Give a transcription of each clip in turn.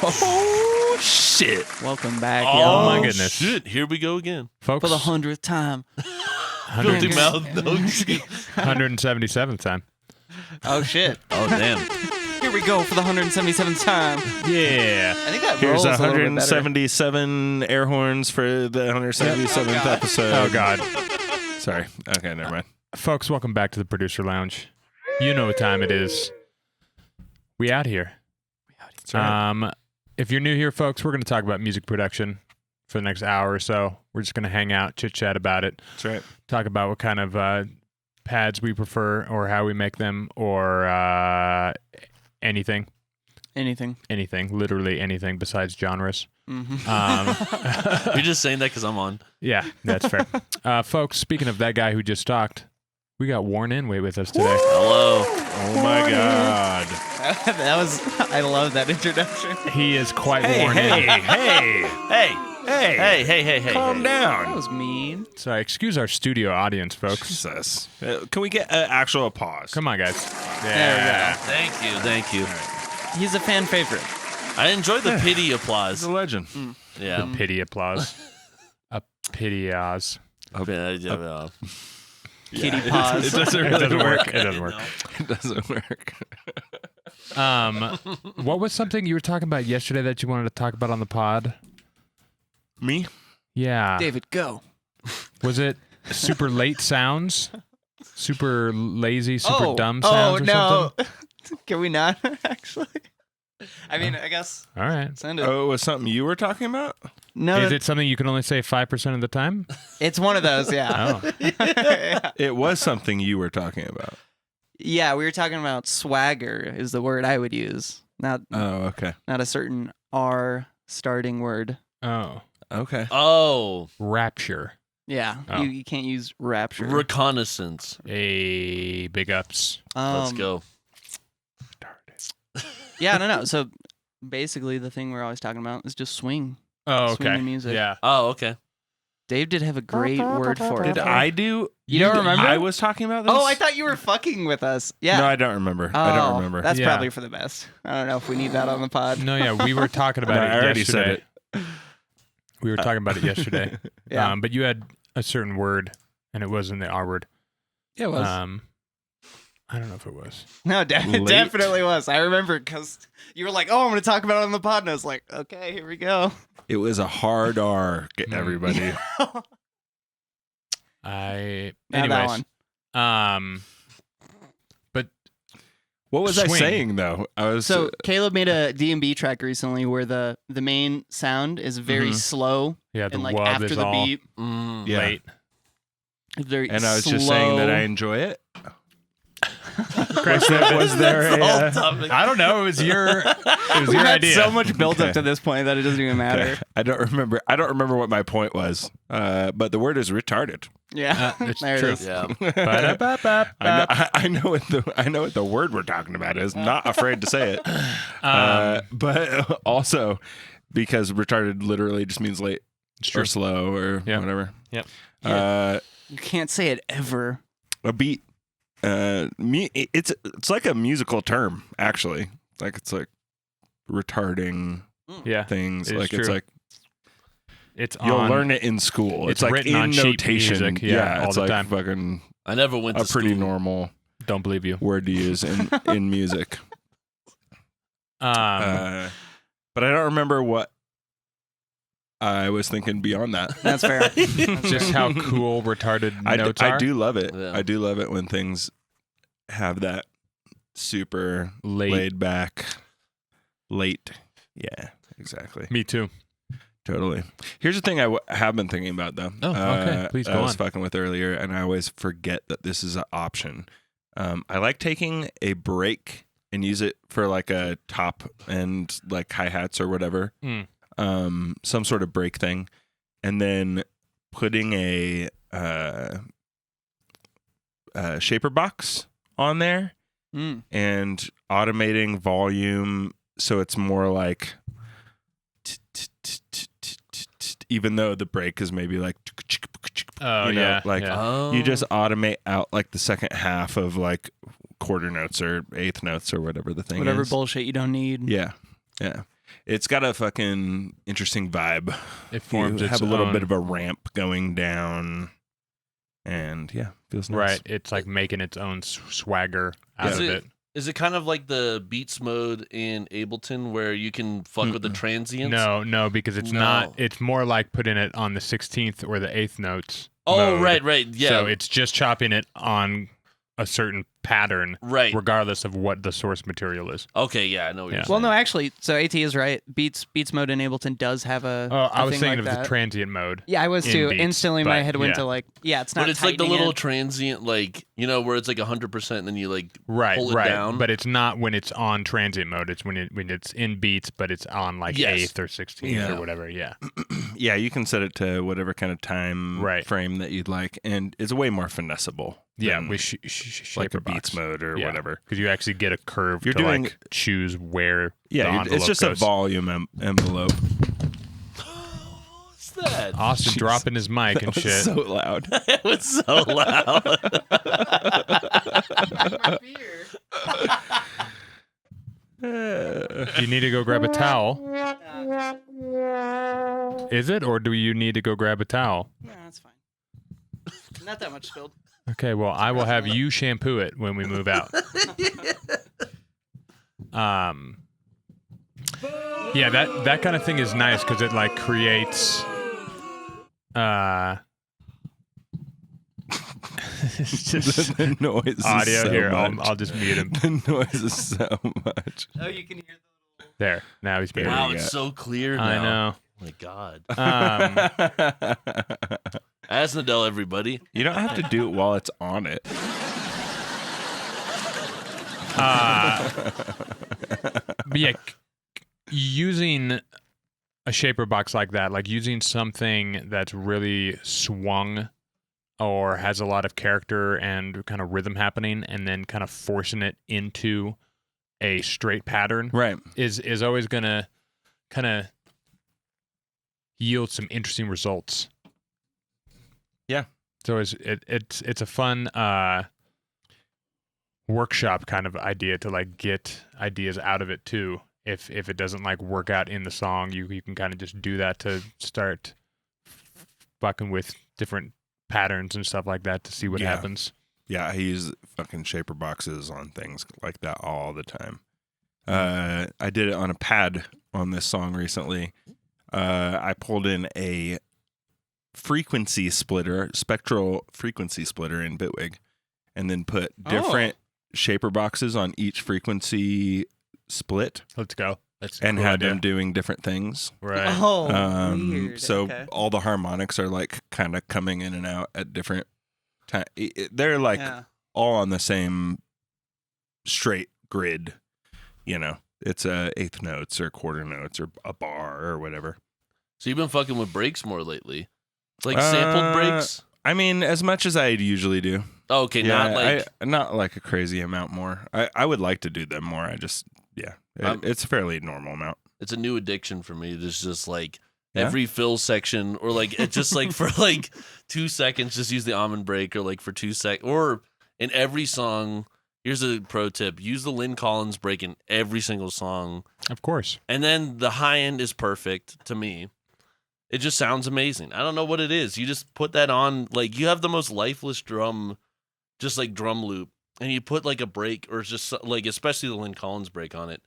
Oh, shit. Welcome back, Oh, y'all. my goodness. Shit, here we go again. Folks, For the 100th time. Filthy mouth. No, 177th time. Oh, shit. oh, damn. Here we go for the 177th time. Yeah. I think that Here's rolls a little bit better. 177 air horns for the 177th episode. Oh, God. Sorry. Okay, never mind. Folks, welcome back to the Producer Lounge. You know what time it is. We out here. That's right. If you're new here, folks, we're going to talk about music production for the next hour or so. We're just going to hang out, chit-chat about it. That's right. Talk about what kind of pads we prefer or how we make them or anything. Anything. Anything. Literally anything besides genres. Mm-hmm. You're just saying that because I'm on. Yeah, that's fair. Folks, speaking of that guy who just talked, we got Warren Inway with us today. Hello. Oh, my God. That was, I love that introduction. He is quite Hey, Warren hey, Inway. hey, hey, hey, hey, hey, hey. Calm That down. was mean. Sorry, excuse our studio audience, folks. Jesus. Can we get an actual pause? Come on, guys. There Thank you. Thank you. He's a fan favorite. I enjoy the pity applause. He's a legend. Yeah. Pity applause. A pity Oz. Kitty paws. It doesn't It really doesn't work. work. It doesn't work. It doesn't work. What was something you were talking about yesterday that you wanted to talk about on the pod? Me? Yeah. David, go. Was it super late sounds? Super lazy, super dumb sounds Oh, or no. something? Can we not, actually? I mean, I guess. All right. Send it. Oh, it was something you were talking about? No, Is it something you can only say 5% of the time? it's one of those, yeah. Oh. It was something you were talking about. Yeah, we were talking about swagger is the word I would use. Not Oh, okay. a certain R starting word. Oh. Okay. Oh, Rapture. Yeah, Oh. you can't use rapture. reconnaissance. Hey, big ups. Let's go. Yeah, no. So basically, the thing we're always talking about is just swing. Oh, Swing okay. the music. Yeah. Oh, okay. Dave did have a great word for it. Did I do? You don't remember? I was talking about this? Oh, I thought you were fucking with us. Yeah. No, I don't remember. Oh, I don't remember. That's Yeah. probably for the best. I don't know if we need that on the pod. No, yeah, we were talking about No, it I already yesterday. said it. We were talking about it yesterday. Yeah. But you had a certain word, and it wasn't the R word. Yeah, it was. I don't know if it was. No, it Late. definitely was. I remember because you were like, "Oh, I'm going to talk about it on the pod," and I was like, "Okay, here we go." It was a hard R, everybody. Anyways. Not that one. But What was I Swing. saying, though? I was So Caleb made a D&B track recently where the main sound is very Mhm. slow yeah, the and like wub after is the all beat, Mm. Yeah. late. it's very and I was slow. just saying that I enjoy it. Chris, Was there That's the whole a... topic. I don't know. It was your We've had idea. so much built Okay. up to this point that it doesn't even matter. Okay. I don't remember what my point was. But the word is retarded. Yeah, It's there true. it is. Yeah. Ba-da-ba-ba-ba. I know what the word we're talking about is. Not afraid to say it. But also because retarded literally just means late or slow or Yeah. whatever. Yep. You can't say it ever. A beat. It's like a musical term actually. Like it's like retarding Yeah, things. It is Like it's true. like it's you'll on. learn it in school. It's like written in on sheet notation. music, yeah, all it's the like time. fucking I never went to a pretty school. normal Don't believe you. word to use in music. But I don't remember what I was thinking beyond that. That's fair. Just how cool retarded notes I are. do love it. Yeah. I do love it when things have that super Late. laid back, late. Yeah, exactly. Me too. Totally. Here's the thing I have been thinking about, though. Oh, okay. Please go I was on. fucking with earlier, and I always forget that this is an option. I like taking a break and use it for like a top and like hi-hats or whatever. Mm. Some sort of break thing. And then putting a Shaperbox on there Mm. and automating volume so it's more like even though the break is maybe like Oh, you know, yeah. like yeah. Oh. you just automate out like the second half of like quarter notes or eighth notes or whatever the thing Whatever is. bullshit you don't need. Yeah. It's got a fucking interesting vibe. It forms You its have a little own- bit of a ramp going down, and yeah, feels nice. Right. It's like making its own swagger out Is of it- it. Is it kind of like the Beats mode in Ableton where you can fuck with the transients? No, because it's No. not. It's more like putting it on the 16th or the 8th notes. Oh, mode. right, yeah. So it's just chopping it on a certain pattern, right. regardless of what the source material is. Okay, yeah, I know what Yeah. you're saying. Well, no, actually, so AT is right. Beats mode in Ableton does have a. Oh, I a was thing thinking like of that. the transient mode. Yeah, I was in too. Beats, Instantly, my but head went yeah. to like, it's not. But it's like the tightening little it. transient, like, where it's like 100% and then you like Right, pull it right. down. But it's not when it's on transient mode. It's when it's in Beats, but it's on like Yes. 8th or 16th Yeah. or whatever. Yeah. Yeah, you can set it to whatever kind of time Right. frame that you'd like, and it's way more finessable. Yeah, than with like a Shaperbox. Beats mode or Yeah. whatever. Because you actually get a curve You're to doing- like choose where the Yeah, envelope it's just goes. a volume envelope. What's that? Austin Jeez. dropping his mic and That was shit. so loud. It was so loud. Do you need to go grab a towel? Is it, or do you need to go grab a towel? No, that's fine. Not that much spilled. Okay, well, I will have you shampoo it when we move out. Yeah, that kind of thing is nice because it like creates. It's just The noise is audio so here. much. I'll just mute him. The noise is so much. Oh, you can hear the There, now he's muted. Wow, you it's go. so clear now. I know. Oh my God. Um, Aznadel, everybody. You don't have to do it while it's on it. but yeah, using a Shaperbox like that, like using something that's really swung or has a lot of character and kind of rhythm happening, and then kind of forcing it into a straight pattern, Right. is always gonna kind of yield some interesting results. Yeah. So it's a fun workshop kind of idea to like get ideas out of it too. If it doesn't like work out in the song, you can kind of just do that to start fucking with different patterns and stuff like that to see what Yeah. happens. Yeah, I use fucking shaper boxes on things like that all the time. I did it on a pad on this song recently. I pulled in a frequency splitter, spectral frequency splitter in Bitwig, and then put different shaper boxes on each frequency split Let's go. That's a and cool had idea. them doing different things. Right. Oh, weird. So Okay. all the harmonics are like kind of coming in and out at different times. They're like Yeah. all on the same straight grid. You know, it's eighth notes or quarter notes or a bar or whatever. So you've been fucking with breaks more lately. Like sampled breaks? I mean, as much as I usually do. Oh, okay, Yeah, not like a crazy amount more. I would like to do them more. I just it's a fairly normal amount. it's a new addiction for me. There's just like Yeah? every fill section, or like it just like for like 2 seconds, just use the almond break, or like for 2 seconds, or in every song. Here's a pro tip: use the Lynn Collins break in every single song, Of course. and then the high end is perfect to me. It just sounds amazing. I don't know what it is. You just put that on, like you have the most lifeless drum, just like drum loop, and you put like a break or just like especially the Lynn Collins break on it.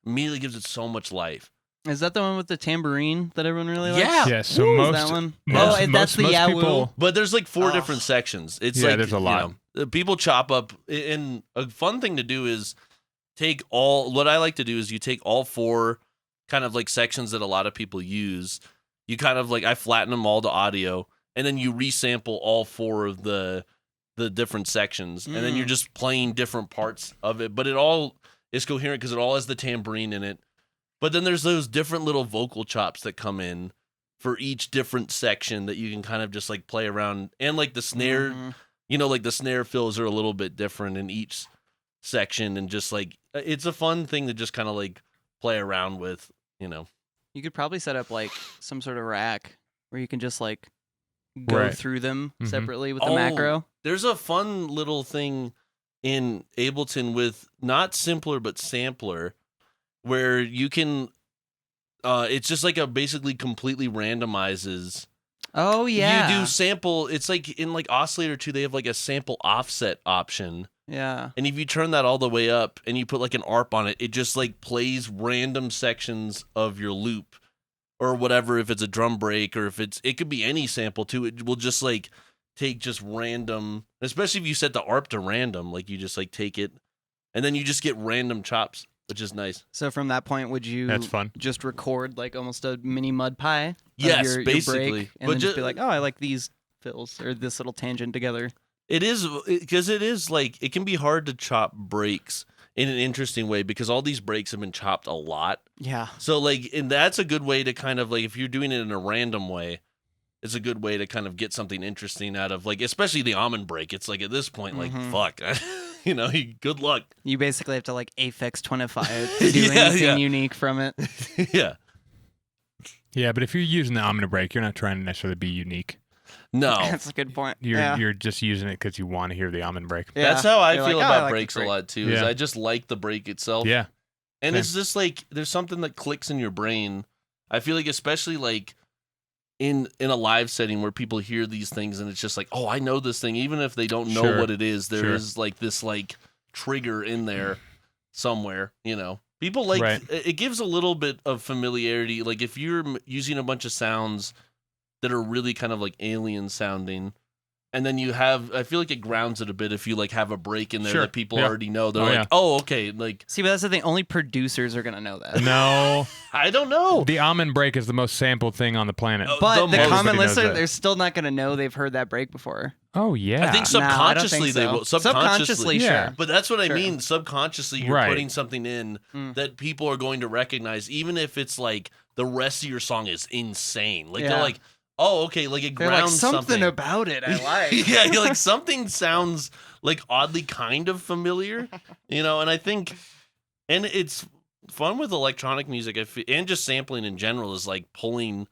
Immediately gives it so much life. Is that the one with the tambourine that everyone really likes? Yeah. Yeah. So Woo, most that one. most- And that's most the Yahoo. people- But there's like 4 Oh. different sections. It's Yeah, like there's a lot. People chop up, and a fun thing to do is take all. What I like to do is you take all 4 kind of like sections that a lot of people use. You kind of like I flatten them all to audio, and then you resample all 4 of the different sections, and then you're just playing different parts of it. But it all is coherent because it all has the tambourine in it. But then there's those different little vocal chops that come in for each different section that you can kind of just like play around, and like the snare. Mhm. You know, like the snare fills are a little bit different in each section, and just like it's a fun thing to just kind of like play around with, you know. You could probably set up like some sort of rack where you can just like go Right. through them Mhm. separately with the Oh, macro. There's a fun little thing in Ableton with not simpler but sampler, where you can it's just like a basically completely randomizes. Oh yeah. You do sample. It's like in like Oscillator 2, they have like a sample offset option. Yeah. And if you turn that all the way up and you put like an ARP on it, it just like plays random sections of your loop or whatever. If it's a drum break or if it could be any sample too. It will just like take just random, especially if you set the ARP to random, like you just like take it and then you just get random chops, which is nice. So from that point, would you That's fun. just record like almost a mini mud pie? Of Yes, your basically. break, and But then just be like, oh, I like these fills or this little tangent together. It is because it is like it can be hard to chop breaks in an interesting way because all these breaks have been chopped a lot. Yeah. So like, and that's a good way to kind of like if you're doing it in a random way, it's a good way to kind of get something interesting out of like, especially the almond break. It's like at this point, like fuck, good luck. You basically have to like affix twinify it to do anything unique from it. Yeah. Yeah, but if you're using the Omni break, you're not trying to necessarily be unique. No. That's a good point. You're just using it because you want to hear the almond break. Yeah. That's how I You're feel like, oh, I about like the breaks a break. lot too. Is Yeah. I just like the break itself. Yeah. And Same. it's just like there's something that clicks in your brain. I feel like especially like in a live setting where people hear these things and it's just like, oh, I know this thing, even if they don't know Sure. what it is. There Sure. is like this like trigger in there somewhere. People like Right. it gives a little bit of familiarity. Like if you're using a bunch of sounds that are really kind of like alien sounding. And then you have, I feel like it grounds it a bit if you like have a break in there Sure. that people Yeah. already know. They're Oh, like, yeah. oh, okay. Like, See, but that's the thing. Only producers are gonna know that. No, I don't know. the almond break is the most sampled thing on the planet. Oh, But the most. common Everybody knows listener, that. they're still not gonna know they've heard that break before. Oh yeah, I think No, I don't subconsciously think they so. will. Subconsciously, Yeah. sure. But that's what I Sure. mean. Subconsciously, you're Right. putting something in Mm. that people are going to recognize, even if it's like the rest of your song is insane. Like Yeah. they're like, oh, okay, like it They're like grounds something about it. I like. yeah, you're like something sounds like oddly kind of familiar, And I think, and it's fun with electronic music, and just sampling in general is like pulling.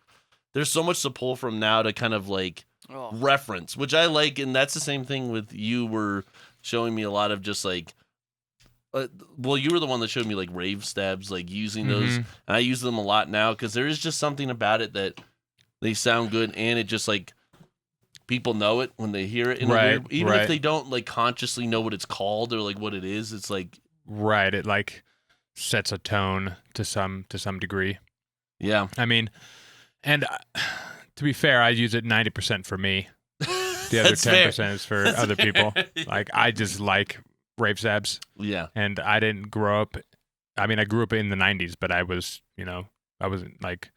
There's so much to pull from now to kind of like Oh. reference, which I like, and that's the same thing with you were showing me a lot of just like. Well, you were the one that showed me like rave stabs, like using those, and I use them a lot now because there is just something about it that they sound good, and it just like people know it when they hear it. In a Right, weird, even right. if they don't like consciously know what it's called or like what it is, it's like right. It like sets a tone to some degree. yeah. I mean, and to be fair, I use it 90% for me. The other That's fair. 10% is for That's other fair. people. Like I just like rave stabs, Yeah. and I didn't grow up. I mean, I grew up in the 90s, but I was, I wasn't like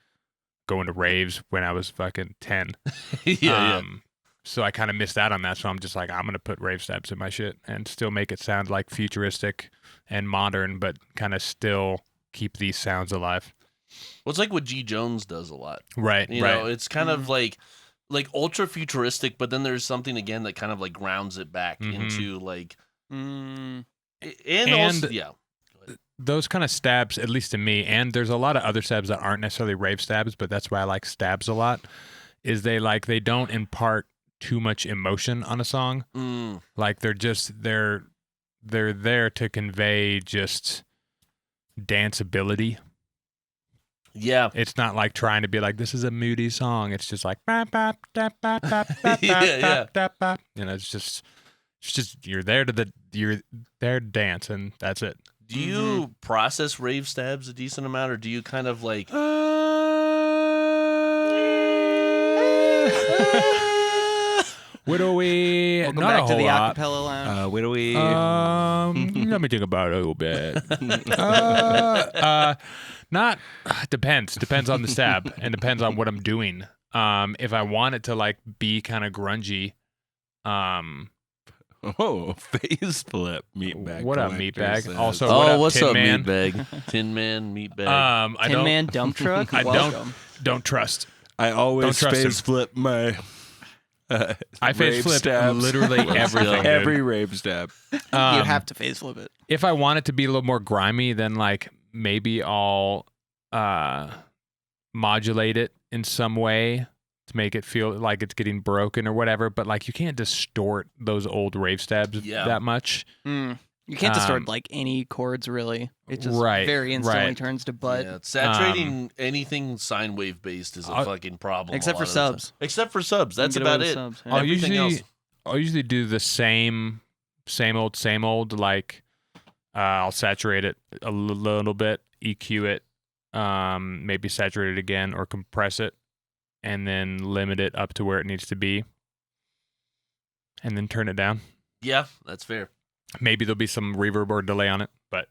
going to raves when I was fucking 10. yeah. So I kind of missed out on that. So I'm just like, I'm going to put rave stabs in my shit and still make it sound like futuristic and modern, but kind of still keep these sounds alive. Well, it's like what G. Jones does a lot. Right. You right. know, it's kind of like ultra futuristic, but then there's something again that kind of like grounds it back Mhm. into like Mm. and also yeah. Those kind of stabs, at least to me, and there's a lot of other stabs that aren't necessarily rave stabs, but that's why I like stabs a lot, is they don't impart too much emotion on a song. Mm. Like they're there to convey just danceability. Yeah. It's not like trying to be like, this is a moody song. It's just like bop, bop, bop, bop, bop, bop, Yeah, bop, bop, bop. It's just you're there to dance, and that's it. Do you process rave stabs a decent amount, or do you kind of like What do we? Welcome not back a to whole the lot. acapella lounge. Where do we? Let me think about it a little bit. Not depends on the stab and depends on what I'm doing. If I want it to like be kind of grungy, Phase flip meatbag. what up, collector meatbag? says. Also, what up, what's Tin up, Man? meatbag? Tin Man, meatbag. I Tin Man dump truck. I Welcome. don't trust. I always Don't trust phase him. flip my. I face rave flip stabs. literally everything. dude. Every rave stab. You Um, have to phase flip it. If I want it to be a little more grimy, then like maybe I'll modulate it in some way to make it feel like it's getting broken or whatever. But like you can't distort those old rave stabs Yeah. that much. Mm. You can't distort like any chords really. It just Right, very instantly right. turns to butt. Yeah, saturating anything sine wave based is a fucking problem. Except a for lot of the time. subs. Except for subs. That's You can get away about with it. subs, yeah. I'll usually do the same old. Like I'll saturate it a little bit, EQ it, maybe saturate it again or compress it, and then limit it up to where it needs to be, and then turn it down. Yeah, that's fair. Maybe there'll be some reverb or delay on it, but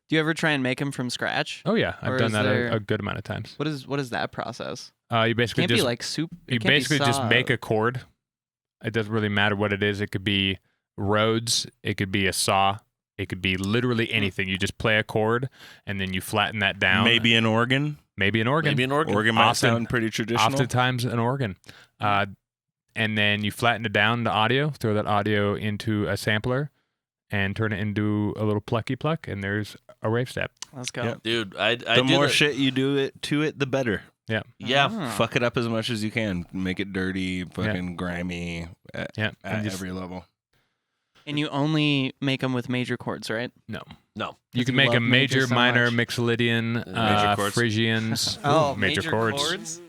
Do you ever try and make them from scratch? oh yeah, Or I've done is that there- a good amount of times. What is that process? You basically Can't just be like soup. you basically just make a chord. It doesn't really matter what it is. It could be Rhodes, it could be a saw, it could be literally anything. You just play a chord and then you flatten that down. Maybe an organ. Maybe an organ. Maybe an organ. Organ might Often- sound pretty traditional. Oftentimes an organ. And then you flatten it down to audio, throw that audio into a sampler, and turn it into a little plucky pluck, and there's a rave step. Let's go. Yep. Dude, I the do more that- shit you do it to it, the better. Yeah. Yeah. Ah. Fuck it up as much as you can. Make it dirty, fucking grimy at, Yeah. at And just- every level. And you only make them with major chords, right? No. No. You Does can he make a love major major, so minor, much? Mixolydian, Major chords. Phrygians. Oh, Ooh, major chords.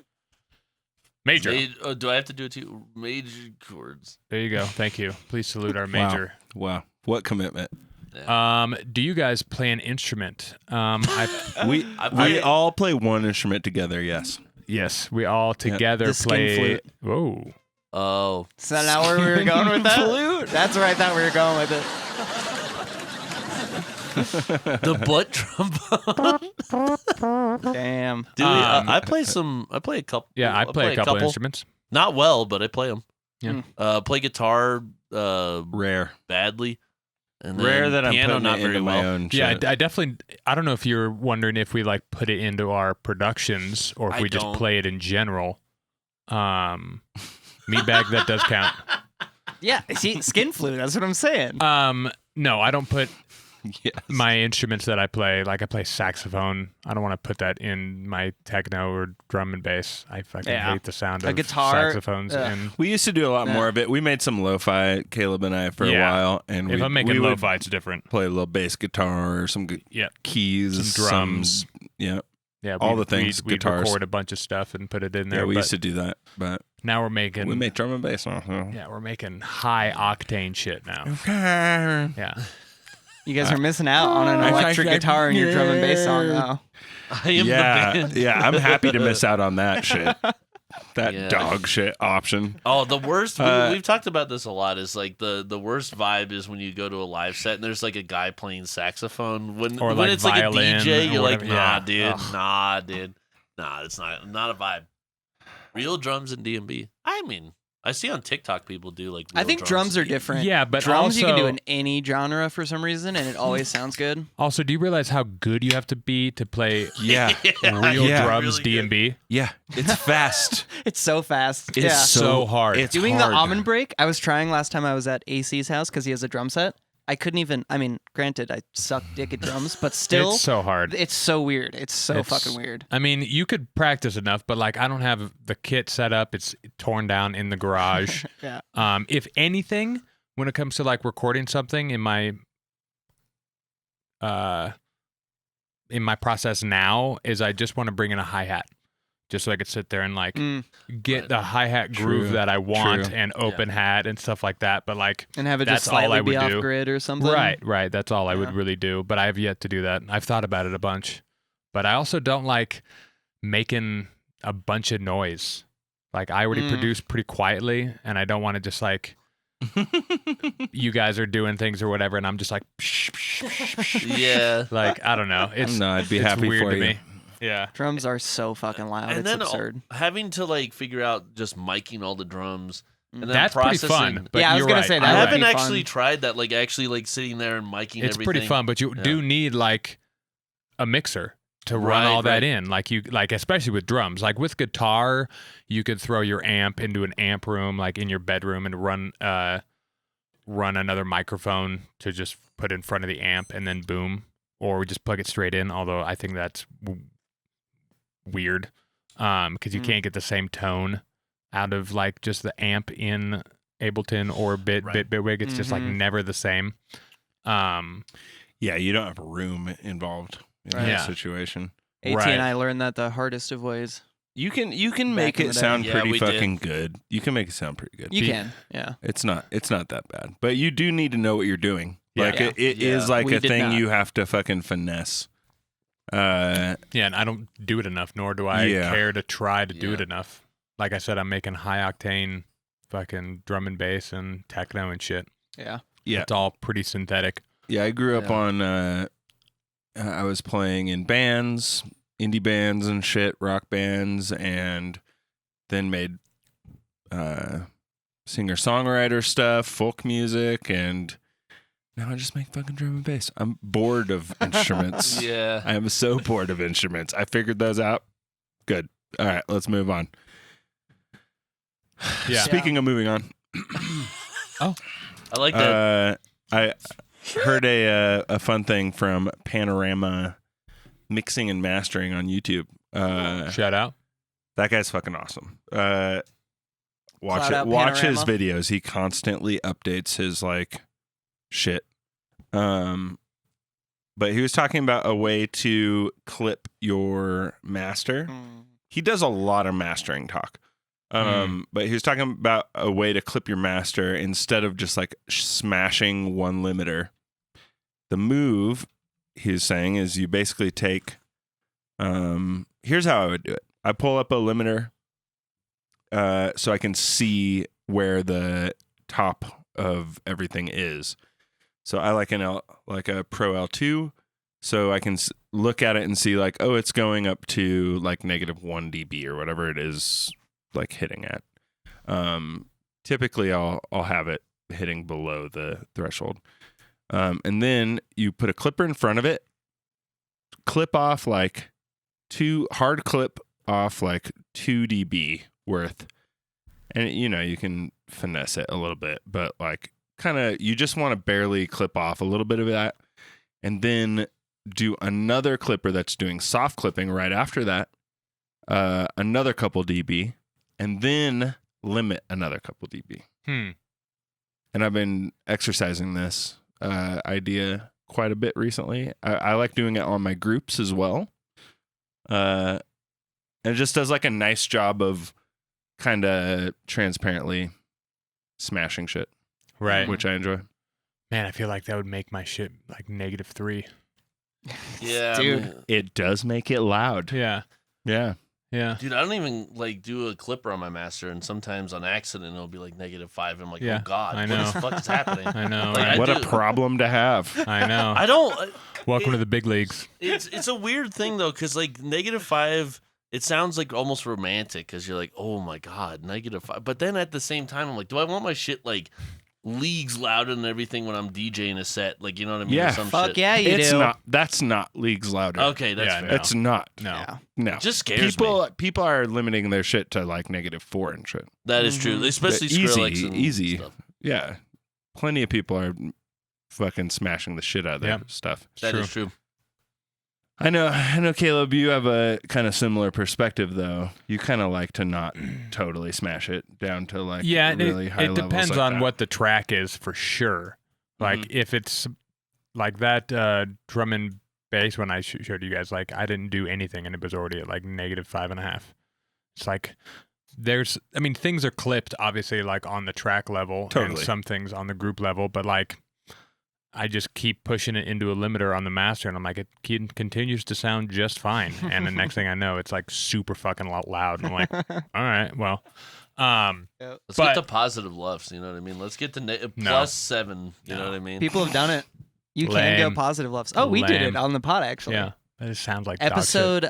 Major. Do I have to do it too? Major chords. There you go. Thank you. Please salute our major. Wow. What commitment. Do you guys play an instrument? We I play- all play one instrument together, yes. Yes, we all together The skin play. flute. Whoa. Oh. Is that not where we were going with that? Flute. That's where I thought we were going with it. The butt trombone. Damn. Dude, I play a couple. Yeah, I play a couple instruments. Not well, but I play them. Yeah. Play guitar Rare. badly. And then Rare that I'm piano putting not it very into my well. own Yeah, shit. I definitely. I don't know if you're wondering if we like put it into our productions or if I we just don't. play it in general. Meatbag, that does count. Yeah. See, skin flute. That's what I'm saying. No, I don't put Yes. my instruments that I play. Like I play saxophone. I don't want to put that in my techno or drum and bass. I fucking Yeah. hate the sound A of guitar, saxophones. ugh. And We used to do a lot more of it. We made some lo-fi, Caleb and I, for a Yeah. while. And if we, I'm making we would lo-fi, it's different. play a little bass guitar or some Yeah, keys. Some drums. Yeah. yeah. all the things, We'd guitars. record a bunch of stuff and put it in there. Yeah, we but used to do that. But now we're making. we made drum and bass. Yeah, we're making high octane shit now. Yeah. Yeah. You guys are missing out on an electric guitar in your drum and bass song now. I am the band. Yeah, I'm happy to miss out on that shit. That Yeah. dog shit option. Oh, the worst. We've talked about this a lot. Is like the worst vibe is when you go to a live set and there's like a guy playing saxophone. When like it's like a violin DJ, or you're like, whatever. nah, Yeah. dude, Ugh. nah, dude, nah. It's not a vibe. Real drums and DMB. I mean, I see on TikTok people do like. I real think drums are and DMB. different. Yeah, but drums you can do also- in any genre for some reason, and it always sounds good. Also, do you realize how good you have to be to play Yeah. real Yeah. drums Really good. DMB? Yeah. It's fast. It's so fast. It's yeah. so hard. It's Doing hard. the almond break, I was trying last time I was at AC's house because he has a drum set. I couldn't even. I mean, granted, I suck dick at drums, but still, It's so hard. it's so weird. It's so It's- fucking weird. I mean, you could practice enough, but like I don't have the kit set up. It's torn down in the garage. Yeah. If anything, when it comes to like recording something in my process now, is I just want to bring in a hi-hat. Just so I could sit there and like get Right. the hi-hat groove True. that I want True. and open hat and stuff like that. But like And have it That's just all slightly I be would off do. grid or something. Right. That's all I would Yeah. really do. But I have yet to do that. I've thought about it a bunch. But I also don't like making a bunch of noise. Like I already produce pretty quietly, and I don't want to just like you guys are doing things or whatever, and I'm just like, Yeah. like I don't know. It's No, I'd be it's happy weird for to you. me. Yeah. Drums are so fucking loud. And It's then absurd. having to like figure out just miking all the drums. And then That's pretty processing. fun. But Yeah, I was you're gonna right. say I that would haven't be actually fun. tried that. Like actually like sitting there and miking It's everything. pretty fun, but you do need like a mixer to run Right, all that right. in. Like you like especially with drums. Like with guitar, you could throw your amp into an amp room like in your bedroom and run another microphone to just put in front of the amp and then boom, or we just plug it straight in, although I think that's weird because you can't get the same tone out of like just the amp in Ableton or Bitwig. It's just like never the same. Yeah, you don't have room involved in Right. that Yeah. situation. AT Right. and I learned that the hardest of ways. You can Back make in it the day. sound Yeah, pretty we did. fucking good. You can make it sound pretty good. You can, yeah. It's not that bad. But you do need to know what you're doing. Yeah. Like it Yeah. is like We a did thing not. you have to fucking finesse. Yeah, and I don't do it enough, nor do I Yeah. care to try to do Yeah. it enough. Like I said, I'm making high octane fucking drum and bass and techno and shit. Yeah. Yeah. It's all pretty synthetic. Yeah, I grew up Yeah. on I was playing in bands, indie bands and shit, rock bands, and then made singer-songwriter stuff, folk music, and now I just make fucking drum and bass. I'm bored of instruments. Yeah. I am so bored of instruments. I figured those out. Good. All right, let's move on. Yeah. Speaking of moving on, I like that. I heard a fun thing from Panorama Mixing and Mastering on YouTube. Shout out. That guy's fucking awesome. Watch Cloud it. out Watch his Panorama. videos. He constantly updates his like shit. But he was talking about a way to clip your master. He does a lot of mastering talk. But he was talking about a way to clip your master instead of just like smashing one limiter. The move he's saying is you basically take, here's how I would do it. I pull up a limiter so I can see where the top of everything is. So I like a Pro L2, so I can look at it and see like, oh, it's going up to like -1 dB or whatever it is, like hitting at. Typically, I'll have it hitting below the threshold, and then you put a clipper in front of it, clip off like hard clip off like 2 dB worth, and you can finesse it a little bit, but like kind of you just want to barely clip off a little bit of that, and then do another clipper that's doing soft clipping right after that, another couple dB, and then limit another couple dB. And I've been exercising this idea quite a bit recently. I like doing it on my groups as well. And it just does like a nice job of kind of transparently smashing shit, Right. which I enjoy. Man, I feel like that would make my shit like -3. Yeah. Dude. It does make it loud. Yeah. Yeah. Yeah. Dude, I don't even like do a clipper on my master, and sometimes on accident it'll be like -5. I'm like, Yeah, oh god, I what know. the fuck is happening? I know. Like, right? What a do. problem to have. I know. I don't. Welcome to the big leagues. It's a weird thing though, because like -5, it sounds like almost romantic, because you're like, oh my god, -5. But then at the same time, I'm like, do I want my shit like leagues louder and everything when I'm DJing a set? Like, you know what I mean? Yeah. Or some Fuck shit. yeah, you It's do. not. That's not leagues louder. Okay, that's Yeah, fair. no. It's not. No. Yeah. No. It just scares People are limiting their shit to like -4 and shit. That is true, Mhm. especially Easy, Skrillex and easy. stuff. Yeah. Plenty of people are fucking smashing the shit out of their Yep. stuff. That True. is true. I know, Caleb, you have a kind of similar perspective though. You kind of like to not totally smash it down to like Yeah, really high it levels depends like on that. what the track is for sure. Like if it's like that drum and bass when I showed you guys, like I didn't do anything and it was already at like -5.5. It's like things are clipped obviously like on the track level and Totally. some things on the group level, but like I just keep pushing it into a limiter on the master, and I'm like, it continues to sound just fine. And the next thing I know, it's like super fucking loud. And I'm like, all right, well, Let's But- get to positive lefts. You know what I mean? Let's get to No. +7. You know No. what I mean? People have done it. You can go Lame. positive lefts. Oh, we did Lame. it on the pod actually. yeah, that just sounds like dog shit. Episode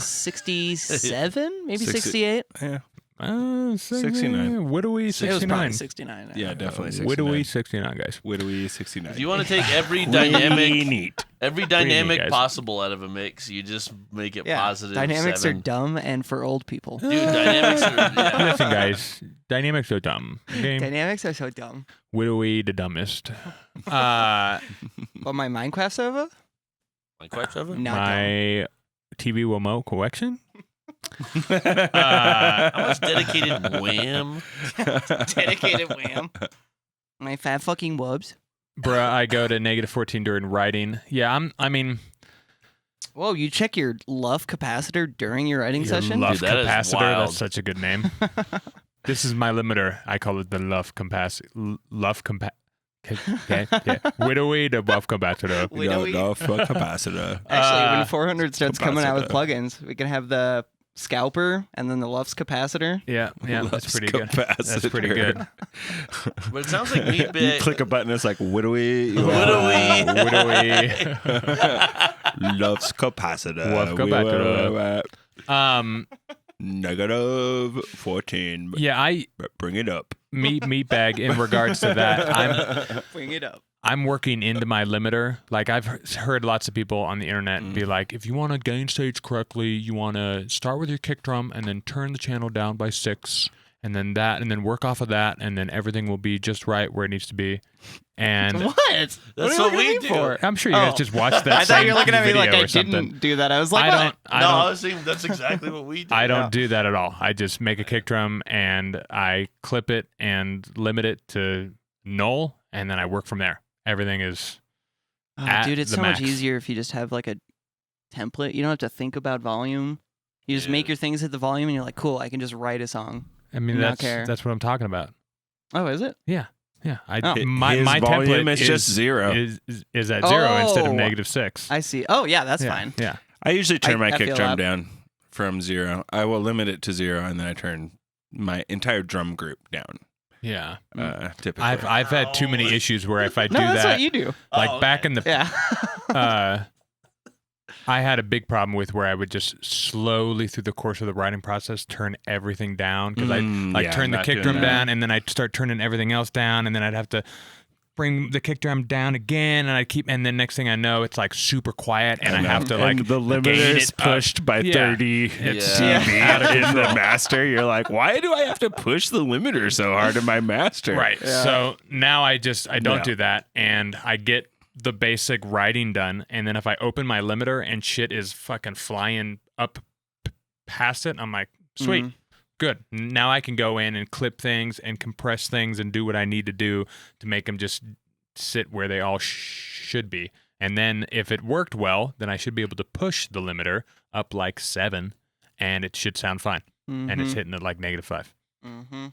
67, maybe 60 68. Yeah. 69. Widowy It was probably 69. 69. Yeah, definitely 69. Widowy 69, guys. Widowy 69. If you want to take every Really dynamic, neat. every Pretty neat, dynamic guys. possible out of a mix, you just make it Yeah, positive. dynamics 7. are dumb and for old people. Dude, dynamics are. Yeah. Listen, guys, dynamics are dumb. Okay? Dynamics are so dumb. Widowy the dumbest. But my Minecraft server? Like quite clever. Not dumb. My TV remote collection. How much dedicated wham? Dedicated wham. My fat fucking wubs. Bruh, I go to -14 during writing. Yeah, I mean, Whoa, you check your Luff capacitor during your writing your session? Luff Dude, that is capacitor. wild. That's such a good name. This is my limiter. I call it the Luff capacitor. Luff capacitor. Okay. Yeah. Widowy the Luff capacitor. No, fuck capacitor. Actually, when 400 starts coming out with capacitor. plugins, we can have the scalper and then the Luff's capacitor. Yeah, that's Loves pretty good. That's pretty capacitor. good. But it sounds like You Meatbag. click a button, it's like widowy. Widowy. Widowy. Loves capacitor. Love capacitor. -14. Yeah, Bring it up. meatbag in regards to that. Bring it up. I'm working into my limiter. Like I've heard lots of people on the internet be like, if you want to gain stage correctly, you want to start with your kick drum and then turn the channel down by 6 and then work off of that and then everything will be just right where it needs to be. And What? That's are you what looking we at me do. for? I'm sure you guys Oh. just watched that I thought same you were looking at me video like I or something. didn't do that. I was like, I don't. I was saying that's exactly what we do. I don't do that at all. I just make a kick drum and I clip it and limit it to null, and then I work from there. Everything is Oh, at dude, it's the so max. much easier if you just have like a template. You don't have to think about volume. You just make your things hit the volume, and you're like, cool, I can just write a song. I mean, Not care. that's what I'm talking about. Oh, is it? Yeah. Oh. My His volume template is just 0. Is at 0 instead of Oh. -6. I see. Oh, yeah, that's yeah, fine. Yeah. I usually turn my I kick feel drum that. down from 0. I will limit it to 0, and then I turn my entire drum group down. Yeah. Typically, I've had too many issues where if I do No, that's that, what you do. like Oh, back okay. in the Yeah. I had a big problem with where I would just slowly through the course of the writing process turn everything down because I like turn the not kick doing drum that. down and then I'd start turning everything else down and then I'd have to bring the kick drum down again and then next thing I know it's like super quiet and I have to like and the limiter gain is it up. pushed by Yeah. 30 It's dB in the master. You're like, why do I have to push the limiter so hard in my master? Right. Yeah. So now I don't No. do that and I get the basic writing done and then if I open my limiter and shit is fucking flying up past it, I'm like, sweet. Mhm. Good. Now I can go in and clip things and compress things and do what I need to do to make them just sit where they all should be. And then if it worked well, then I should be able to push the limiter up like 7 and it should sound fine. And it's hitting at like -5. Mm-hmm.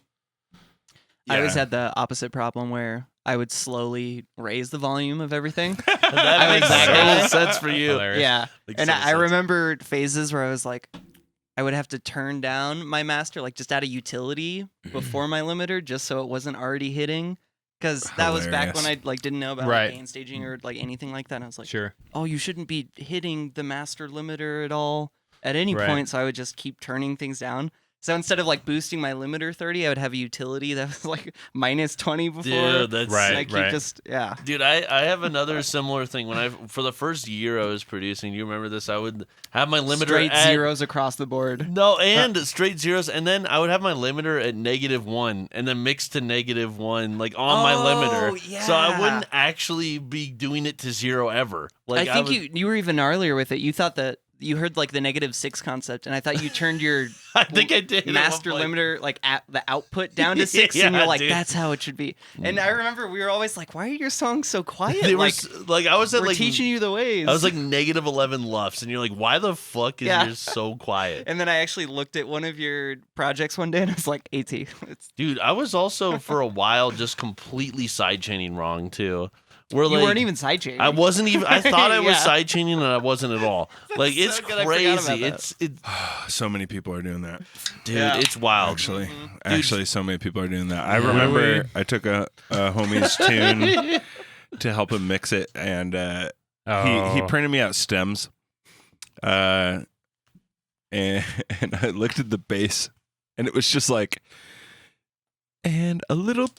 I always had the opposite problem where I would slowly raise the volume of everything. That I makes was that guy. so sense for you. Hilarious. Yeah. Makes And so I sense. remember phases where I was like, I would have to turn down my master, like just out of utility before my limiter, just so it wasn't already hitting. Because that was back when I like didn't know about like, Right. gain staging or like anything like that. And I was like, Sure. oh, you shouldn't be hitting the master limiter at all at any Right. point. So I would just keep turning things down. So instead of like boosting my limiter 30, I would have a utility that was like -20 before. Dude, that's Right. And I keep just, yeah. Dude, I have another similar thing. When for the first year I was producing, you remember this? I would have my limiter Straight at zeros across the board. No, and straight zeros, and then I would have my limiter at -1, and then mix to -1, like on my limiter. So I yeah. wouldn't actually be doing it to 0 ever. Like I think would, you were even gnarlier with it. You thought that you heard like the -6 concept, and I thought you turned your I think I did. at master one point. limiter like at the output down to 6, and Yeah, you're like, dude. that's how it should be. And I remember we were always like, why are your songs so quiet? They were like like I was at we're like teaching you the ways. I was like -11 lufs, and you're like, why the fuck is Yeah. yours so quiet? And then I actually looked at one of your projects one day, and I was like, AT. It's, Dude, I was also for a while just completely sidechaining wrong too. We're you like, weren't even sidechaining. I wasn't even. I thought I was Yeah. sidechaining, and I wasn't at all. Like so it's good, I forgot about crazy. that. It's So many people are doing that. dude, Yeah. it's wild. Actually, so many people are doing that. I remember I took a homie's tune to help him mix it, and he printed me out stems, and I looked at the bass, and it was just like, and a little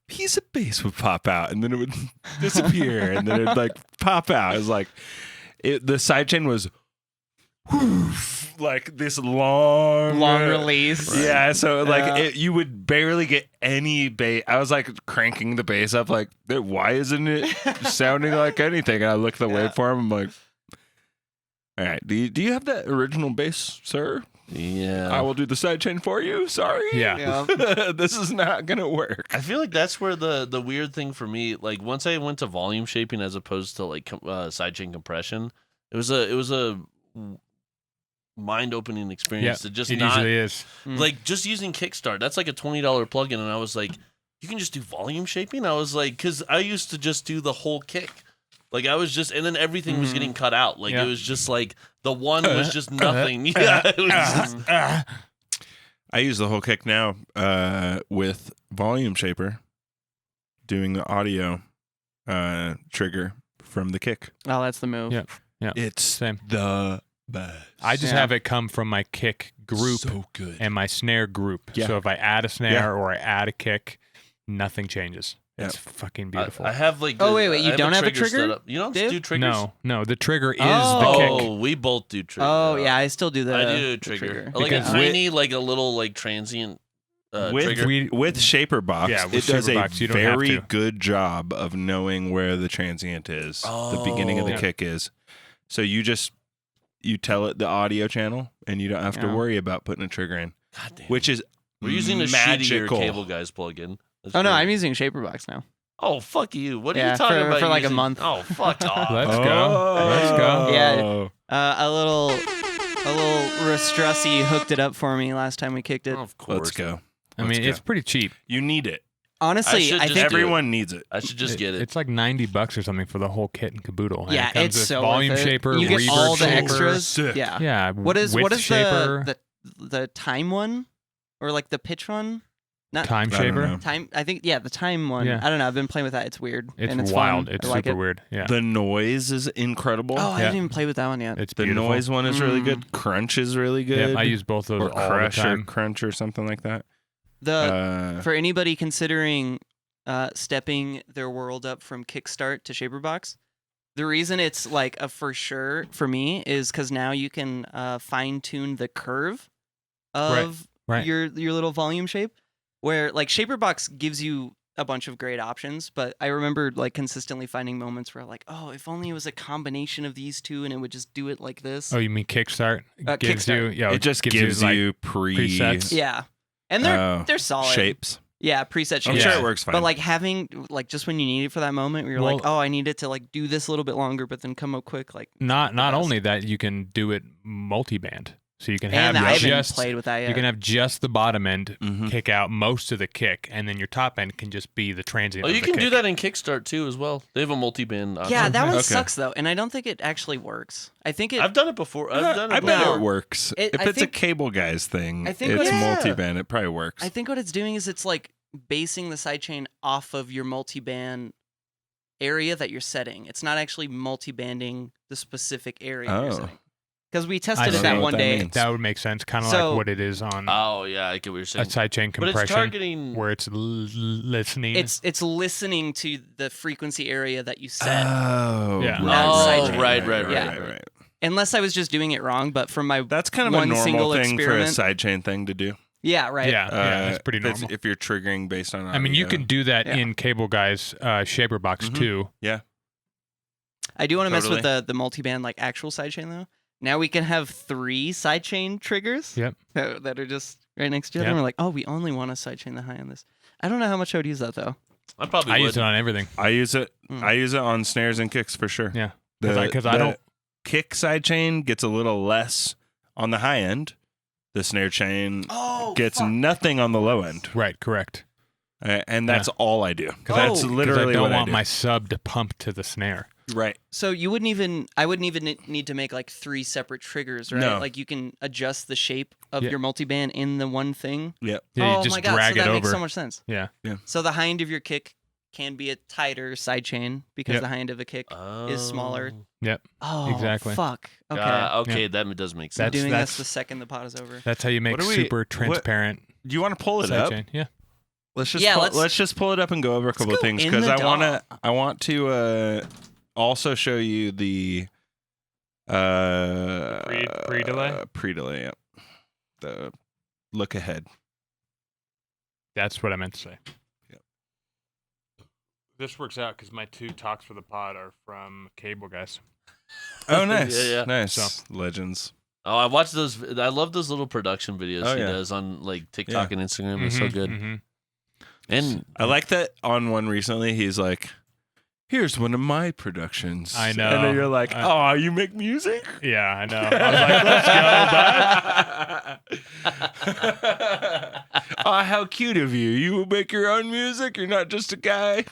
piece of bass would pop out, and then it would disappear, and then it'd like pop out. It was like the sidechain was like this long release. Yeah, so like Yeah. you would barely get any bass. I was like cranking the bass up, like, why isn't it sounding like anything? And I look at the waveform, I'm like, all right, do you have that original bass, sir? Yeah. I will do the sidechain for you. Sorry. Yeah. This is not gonna work. I feel like that's where the weird thing for me, like once I went to volume shaping as opposed to like sidechain compression, it was a mind opening experience to just it not usually is. like just using Kickstart. That's like a $20 plugin, and I was like, you can just do volume shaping. I was like, because I used to just do the whole kick. Like I was just, and then everything was getting cut out. Like it was just like the one was just nothing. Yeah, it was just, I use the whole kick now with Volume Shaper, doing the audio trigger from the kick. Oh, that's the move. Yeah. Yeah. It's Same. the best. I just have it come from my kick group So good. and my snare group. Yeah. So if I add a snare Yeah. or I add a kick, nothing changes. Yeah. It's fucking beautiful. I have like. Oh, wait, you don't have a trigger, set up. You don't Dave? do triggers. no, the trigger is Oh. the kick. Oh, we both do trigger. Oh yeah, I still do the. I do the trigger. Like Because a tiny, like a little like transient trigger. with Shaperbox, Yeah, with it does Shaperbox, a you don't have very to. good job of knowing where the transient is, the beginning of the Yeah. kick is. So you tell it the audio channel, and you don't have to Yeah. worry about putting a trigger in, God damn. which is We're using a magical. shittier Cableguys plugin. That's Oh no, great. I'm using Shaperbox now. Oh fuck you! What are Yeah, you talking for- about? for like a using- month. Oh fuck off! Let's go. Let's go. Yeah. A little Rustrussy hooked it up for me last time we kicked it. Of course. Let's go. I mean, it's pretty cheap. You need it. Honestly, should I just think do it. Everyone needs it. I should just get it. It's like $90 or something for the whole kit and caboodle. And yeah, it comes it's with so volume worth it. shaper, You get reverb all the shaper. extras. Sick. Yeah. Yeah. What is width shaper, the time one, or like the pitch one? Not time I don't shaper? know. time. I think the time one. Yeah. I don't know. I've been playing with that. It's weird. It's and it's wild. Fun. It's I like super it. weird. Yeah. The noise is incredible. Oh, I Yeah. didn't even play with that one yet. It's The beautiful. noise one is really good. Crunch is really good. Yep, I use both those or all the crush or time. crunch or something like that. The for anybody considering stepping their world up from Kickstart to Shaperbox, the reason it's like a for sure for me is because now you can fine tune the curve of right. your little volume shape. Where like Shaperbox gives you a bunch of great options, but I remember like consistently finding moments where like, oh, if only it was a combination of these two and it would just do it like this. Oh, you mean Kickstart? Gives Kickstart. you, yeah, it just gives like, you presets. Yeah, and they're solid shapes. Yeah, preset I'm shapes. sure Yeah. it works fine. But like having like just when you need it for that moment, where you're like, Well- oh, I need it to like do this a little bit longer, but then come up quick. Like Not best. only that, you can do it multi-band. So you can have and I haven't just played with that yet. you can have just the bottom end Mhm. kick out most of the kick, and then your top end can just be the transient. Oh, of you the can kick. do that in Kickstart too as well. They have a multi-band option. yeah, that one Okay. sucks though, and I don't think it actually works. I think it. I've done it before. I've done it I bet before. it works. It- if I it's think- a Cableguys thing, I think it's what it- multi-band. It probably works. I think what it's doing is it's like basing the sidechain off of your multi-band area that you're setting. It's not actually multi-banding the specific area you're Oh. setting. Because we I tested it see that what one that day. means. That would make sense, kind of So- like what it is on Oh yeah, I get what you're a saying. sidechain But it's compression, targeting. where it's listening. It's listening to the frequency area that you set. Oh, Yeah. Not Oh, sidechain. right. Yeah. Unless I was just doing it wrong, but from my That's kind of one a normal single thing experiment, for a sidechain thing to do. yeah, right. yeah, it's pretty normal. If you're triggering based on I mean, you audio. can do that Yeah. in Cableguys Shaperbox Mhm. too. I do want to mess with Totally. the multi-band like actual sidechain though. Now we can have 3 sidechain triggers. Yep. That are just right next to each other. Yeah. And we're like, oh, we only want to sidechain the high on this. I don't know how much I would use that though. I probably I would. use it on everything. I use it. Mm. I use it on snares and kicks for sure. Yeah. 'Cause I The don't- kick sidechain gets a little less on the high end. The snare chain Oh, gets nothing on the low end, Right, correct. and that's all I do. Because that's Oh. 'Cause I Because literally I don't what want I do. my sub to pump to the snare. Right. So I wouldn't even need to make like 3 separate triggers, right? No. Like you can adjust the shape of Yeah. your multi-band in the one thing. Yeah, oh you just my god, drag so it that over. makes so much sense. Yeah. So the high end of your kick can be a tighter sidechain because Yep. the high end of a kick is smaller. Yep. Oh, Exactly. Fuck. Okay. Okay, that does make I'm sense. doing that's- this the second the pot is over. That's how you make What do we- super what- transparent Do you want to pull it up? sidechain. Yeah. Let's just Yeah, let's just pull it up and go over a couple of go things in because the I want to also show you the Pre-delay? Pre-delay, yeah. The look ahead. That's what I meant to say. Yep. This works out because my 2 talks for the pod are from Cableguys. Oh, nice. Yeah. Nice. So- Legends. Oh, I watched those. I love those little production videos he yeah. does on like TikTok and Instagram. It's so Mhm, good. mhm. And I like that on one recently. He's like, "Here's one of my productions." I know. And then you're like, "Oh, you make music?" Yeah, I know. I was like, let's go, bud. Oh, how cute of you! You make your own music. You're not just a guy.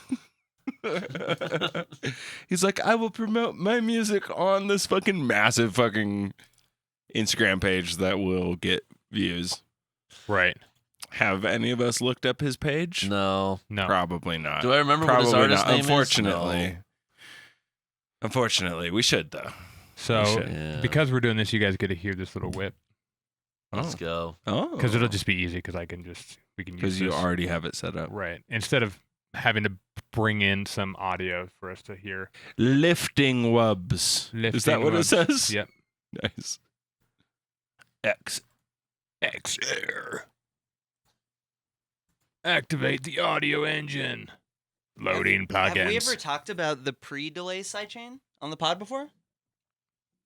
He's like, I will promote my music on this fucking massive fucking Instagram page that will get views. Right. Have any of us looked up his page? no. Probably not. Do I remember Probably what his artist not. name Unfortunately. is? Unfortunately, we should though. So, We should. Yeah. because we're doing this, you guys get to hear this little whip. Let's go. Oh, Because it'll just be easy because we can use because you this. already have it set up. Right. Instead of having to bring in some audio for us to hear. Lifting wubs. Is that Lifting what wubs. it says? Yep. Nice. X air. Activate the audio engine. Loading plugins. Have we ever talked about the pre-delay sidechain on the pod before?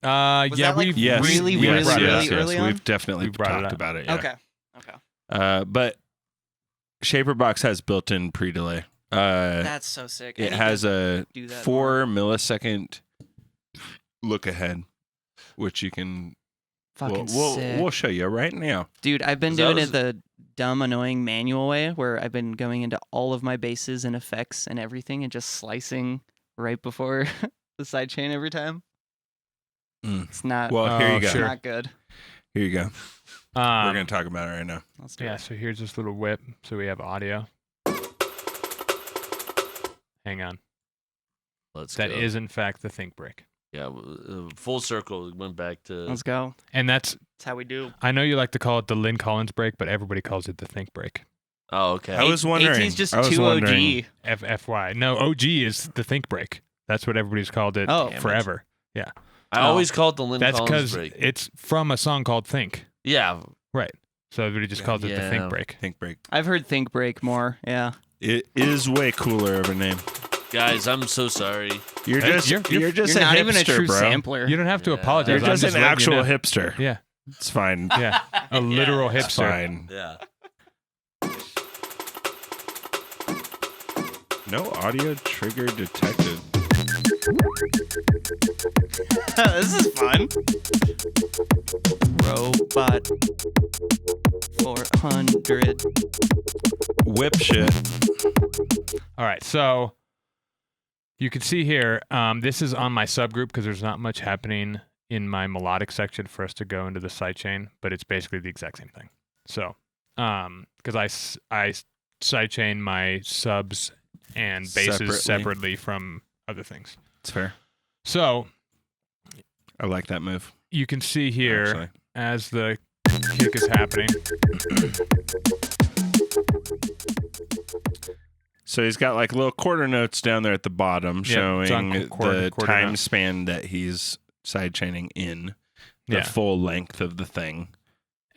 Yeah, that, like, we've Yes. really, yes, really, yes, really yes. early on? We've definitely We brought it talked up. about it. Yeah. Okay. But Shaperbox has built-in pre-delay. That's so sick. I It need has to a do that 4 millisecond look ahead, which you can. Fucking We'll sick. show you right now. Dude, I've been That doing was- it the dumb, annoying manual way where I've been going into all of my basses and effects and everything and just slicing right before the sidechain every time. Mm. It's not, Well, here Oh, you go. it's sure. not good. Here you go. We're gonna talk about it right now. Let's do Yeah, it. so here's this little whip. So we have audio. Hang on. Let's That go. is, in fact, the think break. Yeah, full circle. We went back to. Let's go. And that's, That's how we do. I know you like to call it the Lynn Collins break, but everybody calls it the think break. Oh, okay. I was wondering. AT's just I was too wondering. OG. FY. No, OG is the think break. That's what everybody's called it Oh. Damn it. forever. I always call it the Lynn That's Collins because break. it's from a song called Think. Yeah. Right. So everybody just calls it the Yeah. think break. Think break. I've heard Think Break more. Yeah. It is way cooler of a name. Guys, I'm so sorry. You're Hey, just you're- you're just You're a not hipster, even a true bro. sampler. You don't have to Yeah. apologize. You're I'm just an letting you actual know. hipster. Yeah. It's fine. Yeah. A literal It's hipster. fine. Yeah. No audio trigger detected. This is fun. Robot 400. Whip shit. All right. So you can see here, this is on my subgroup because there's not much happening in my melodic section for us to go into the sidechain, but it's basically the exact same thing. So, because I sidechain my subs and basses separately from other things. It's fair. So I like that move. you can see here Actually. as the kick is happening. So he's got like little quarter notes down there at the bottom Yep, showing it's on the quarter time note. span that he's sidechaining in, the Yeah. full length of the thing.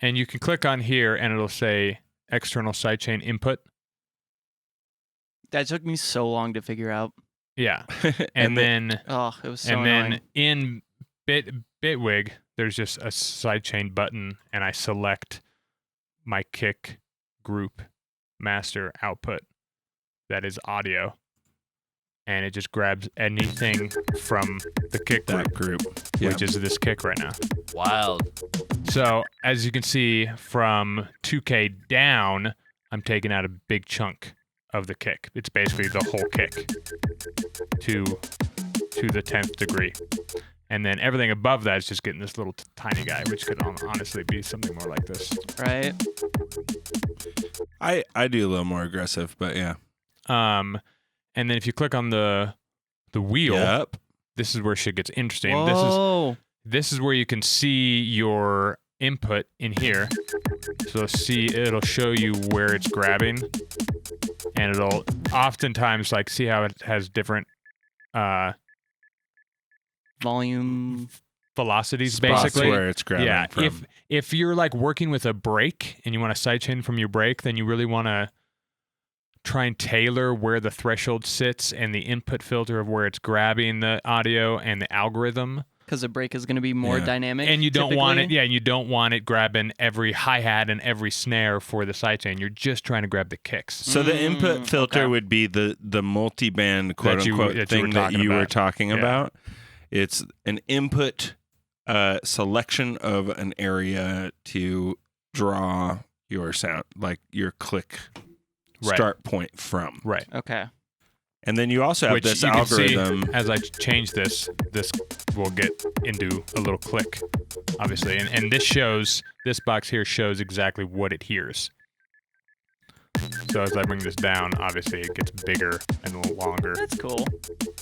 And you can click on here and it'll say external sidechain input. That took me so long to figure out. Yeah. And then Oh, it was so and annoying. then in Bitwig, there's just a sidechain button, and I select my kick group master output that is audio, and it just grabs anything from the kick that group, group. Yeah. which is this kick right now. Wild. So as you can see, from 2K down, I'm taking out a big chunk of the kick. It's basically the whole kick to the 10th degree. And then everything above that is just getting this little tiny guy, which could honestly be something more like this. Right? I do a little more aggressive, but yeah. And then if you click on the wheel, Yep. this is where shit gets interesting. Whoa. This is where you can see your input in here. So it'll show you where it's grabbing, and it'll oftentimes like see how it has different Volume. velocities, Spots basically. where it's grabbing Yeah, from. if you're like working with a break and you want to sidechain from your break, then you really want to try and tailor where the threshold sits and the input filter of where it's grabbing the audio and the algorithm Because the break is going to be more dynamic. And you don't want it, typically. and you don't want it grabbing every hi-hat and every snare for the sidechain. You're just trying to grab the kicks. So the input filter would be the multi-band quote-unquote thing that you were talking about. It's an input selection of an area to draw your sound, like your click start point from. Right. Okay. And then you also have Which this you can see, algorithm. as I change this will get into a little click, obviously. And this box here shows exactly what it hears. So as I bring this down, obviously it gets bigger and a little longer. That's cool.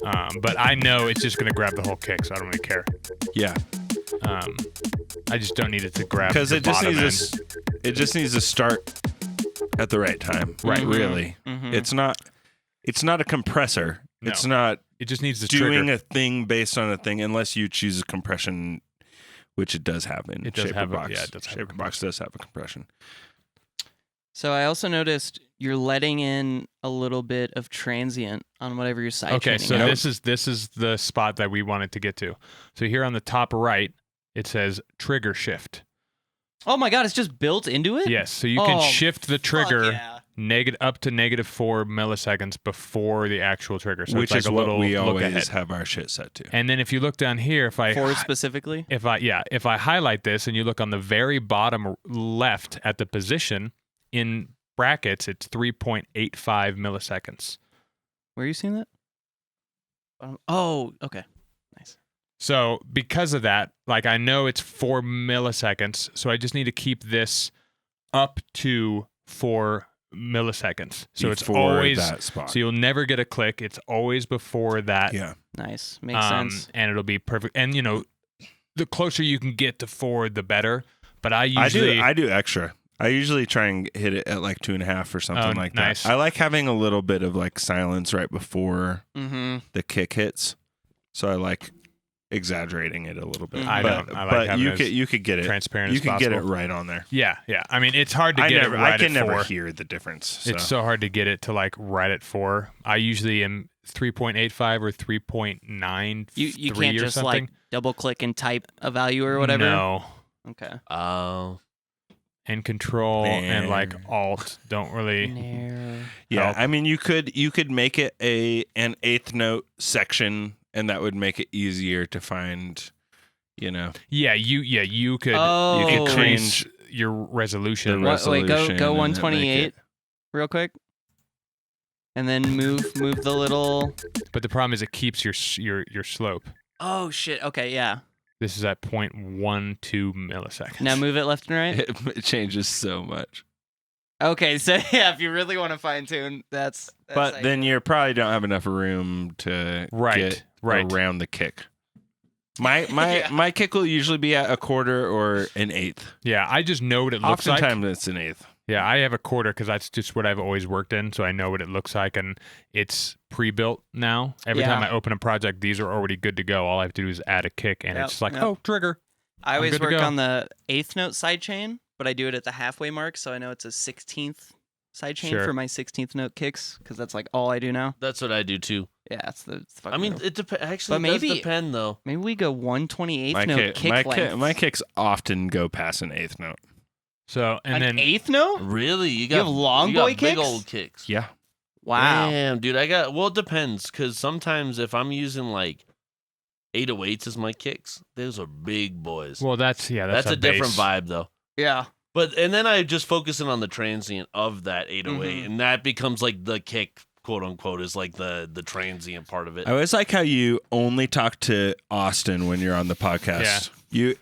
But I know it's just going to grab the whole kick, so I don't really care. Yeah. I just don't need it to grab Because the it just bottom needs end. it just needs to start at the right time. Right. Really. Mhm. It's not a compressor. No. It's not It just needs to doing trigger. a thing based on a thing unless you choose a compression, which it does have in It does have a- Shaperbox. yeah, it does have a Shaperbox does have a compression. So I also noticed you're letting in a little bit of transient on whatever you're sidechaining. Okay, so out. this is the spot that we wanted to get to. So here on the top right, it says trigger shift. Oh my god, it's just built into it? Yes, so you can Oh, shift the Fuck trigger yeah. up to -4 milliseconds before the actual trigger. So which it's like is a what little we look always ahead. have our shit set to. And then if you look down here, if I Four specifically? if I highlight this and you look on the very bottom left at the position in brackets, it's 3.85 milliseconds. Where are you seeing that? Oh, okay. Nice. So because of that, like I know it's 4 milliseconds, so I just need to keep this up to 4 milliseconds. So it's Before always that spot. so you'll never get a click. It's always before that. Yeah. Nice. Makes sense. And it'll be perfect. And you know, the closer you can get to 4, the better. But I usually I do extra. I usually try and hit it at like 2.5 or something like nice. that. I like having a little bit of like silence right before Mm-hmm. the kick hits. So I like exaggerating it a little bit. I but, don't. I like but having you could get it transparent You as can get it possible. right on there. Yeah. I mean, it's hard to I get never it right I can at never 4. hear the difference. So. It's so hard to get it to like right at 4. I usually am 3.85 or 3.9. You can't or just something. like double click and type a value or whatever? No. Okay. Oh. And control and like alt don't really. Yeah, help. I mean you could make it an eighth note section and that would make it easier to find, you know. Yeah, you could Oh. you could change your resolution. The Wait, go resolution and then make 128 it- real quick. And then move the little. But the problem is it keeps your slope. Oh shit. Okay, yeah. This is at 0.12 milliseconds. Now move it left and right. It changes so much. Okay, so yeah, if you really want to fine tune, that's But how then you you probably don't have enough room to get Right. around the kick. My Yeah. my kick will usually be at a quarter or an eighth. Yeah, I just know what it looks like. Oftentimes it's an eighth. Yeah, I have a quarter because that's just what I've always worked in, so I know what it looks like, and it's pre-built now. Every time Yeah. I open a project, these are already good to go. All I have to do is add a kick, and Yep, it's like, yep. oh, trigger. I always good to work go. on the eighth note sidechain, but I do it at the halfway mark, so I know it's a 16th sidechain Sure. for my 16th note kicks, because that's like all I do now. That's what I do too. Yeah, it's the I fucking mean, move. it actually But does maybe- depend though. Maybe we go 1/28th My, note kick length. my kicks often go past an eighth note. So, and An then eighth note? Really, you have got long you got boy big kicks? old kicks. Yeah. Wow. Damn, dude, well, it depends because sometimes if I'm using like 808s as my kicks, those are big boys. well, that's that's a different base. vibe though. Yeah. But and then I just focusing on the transient of that 808, and that becomes like the kick, quote unquote, is like the transient part of it. I always like how you only talk to Austin when you're on the podcast.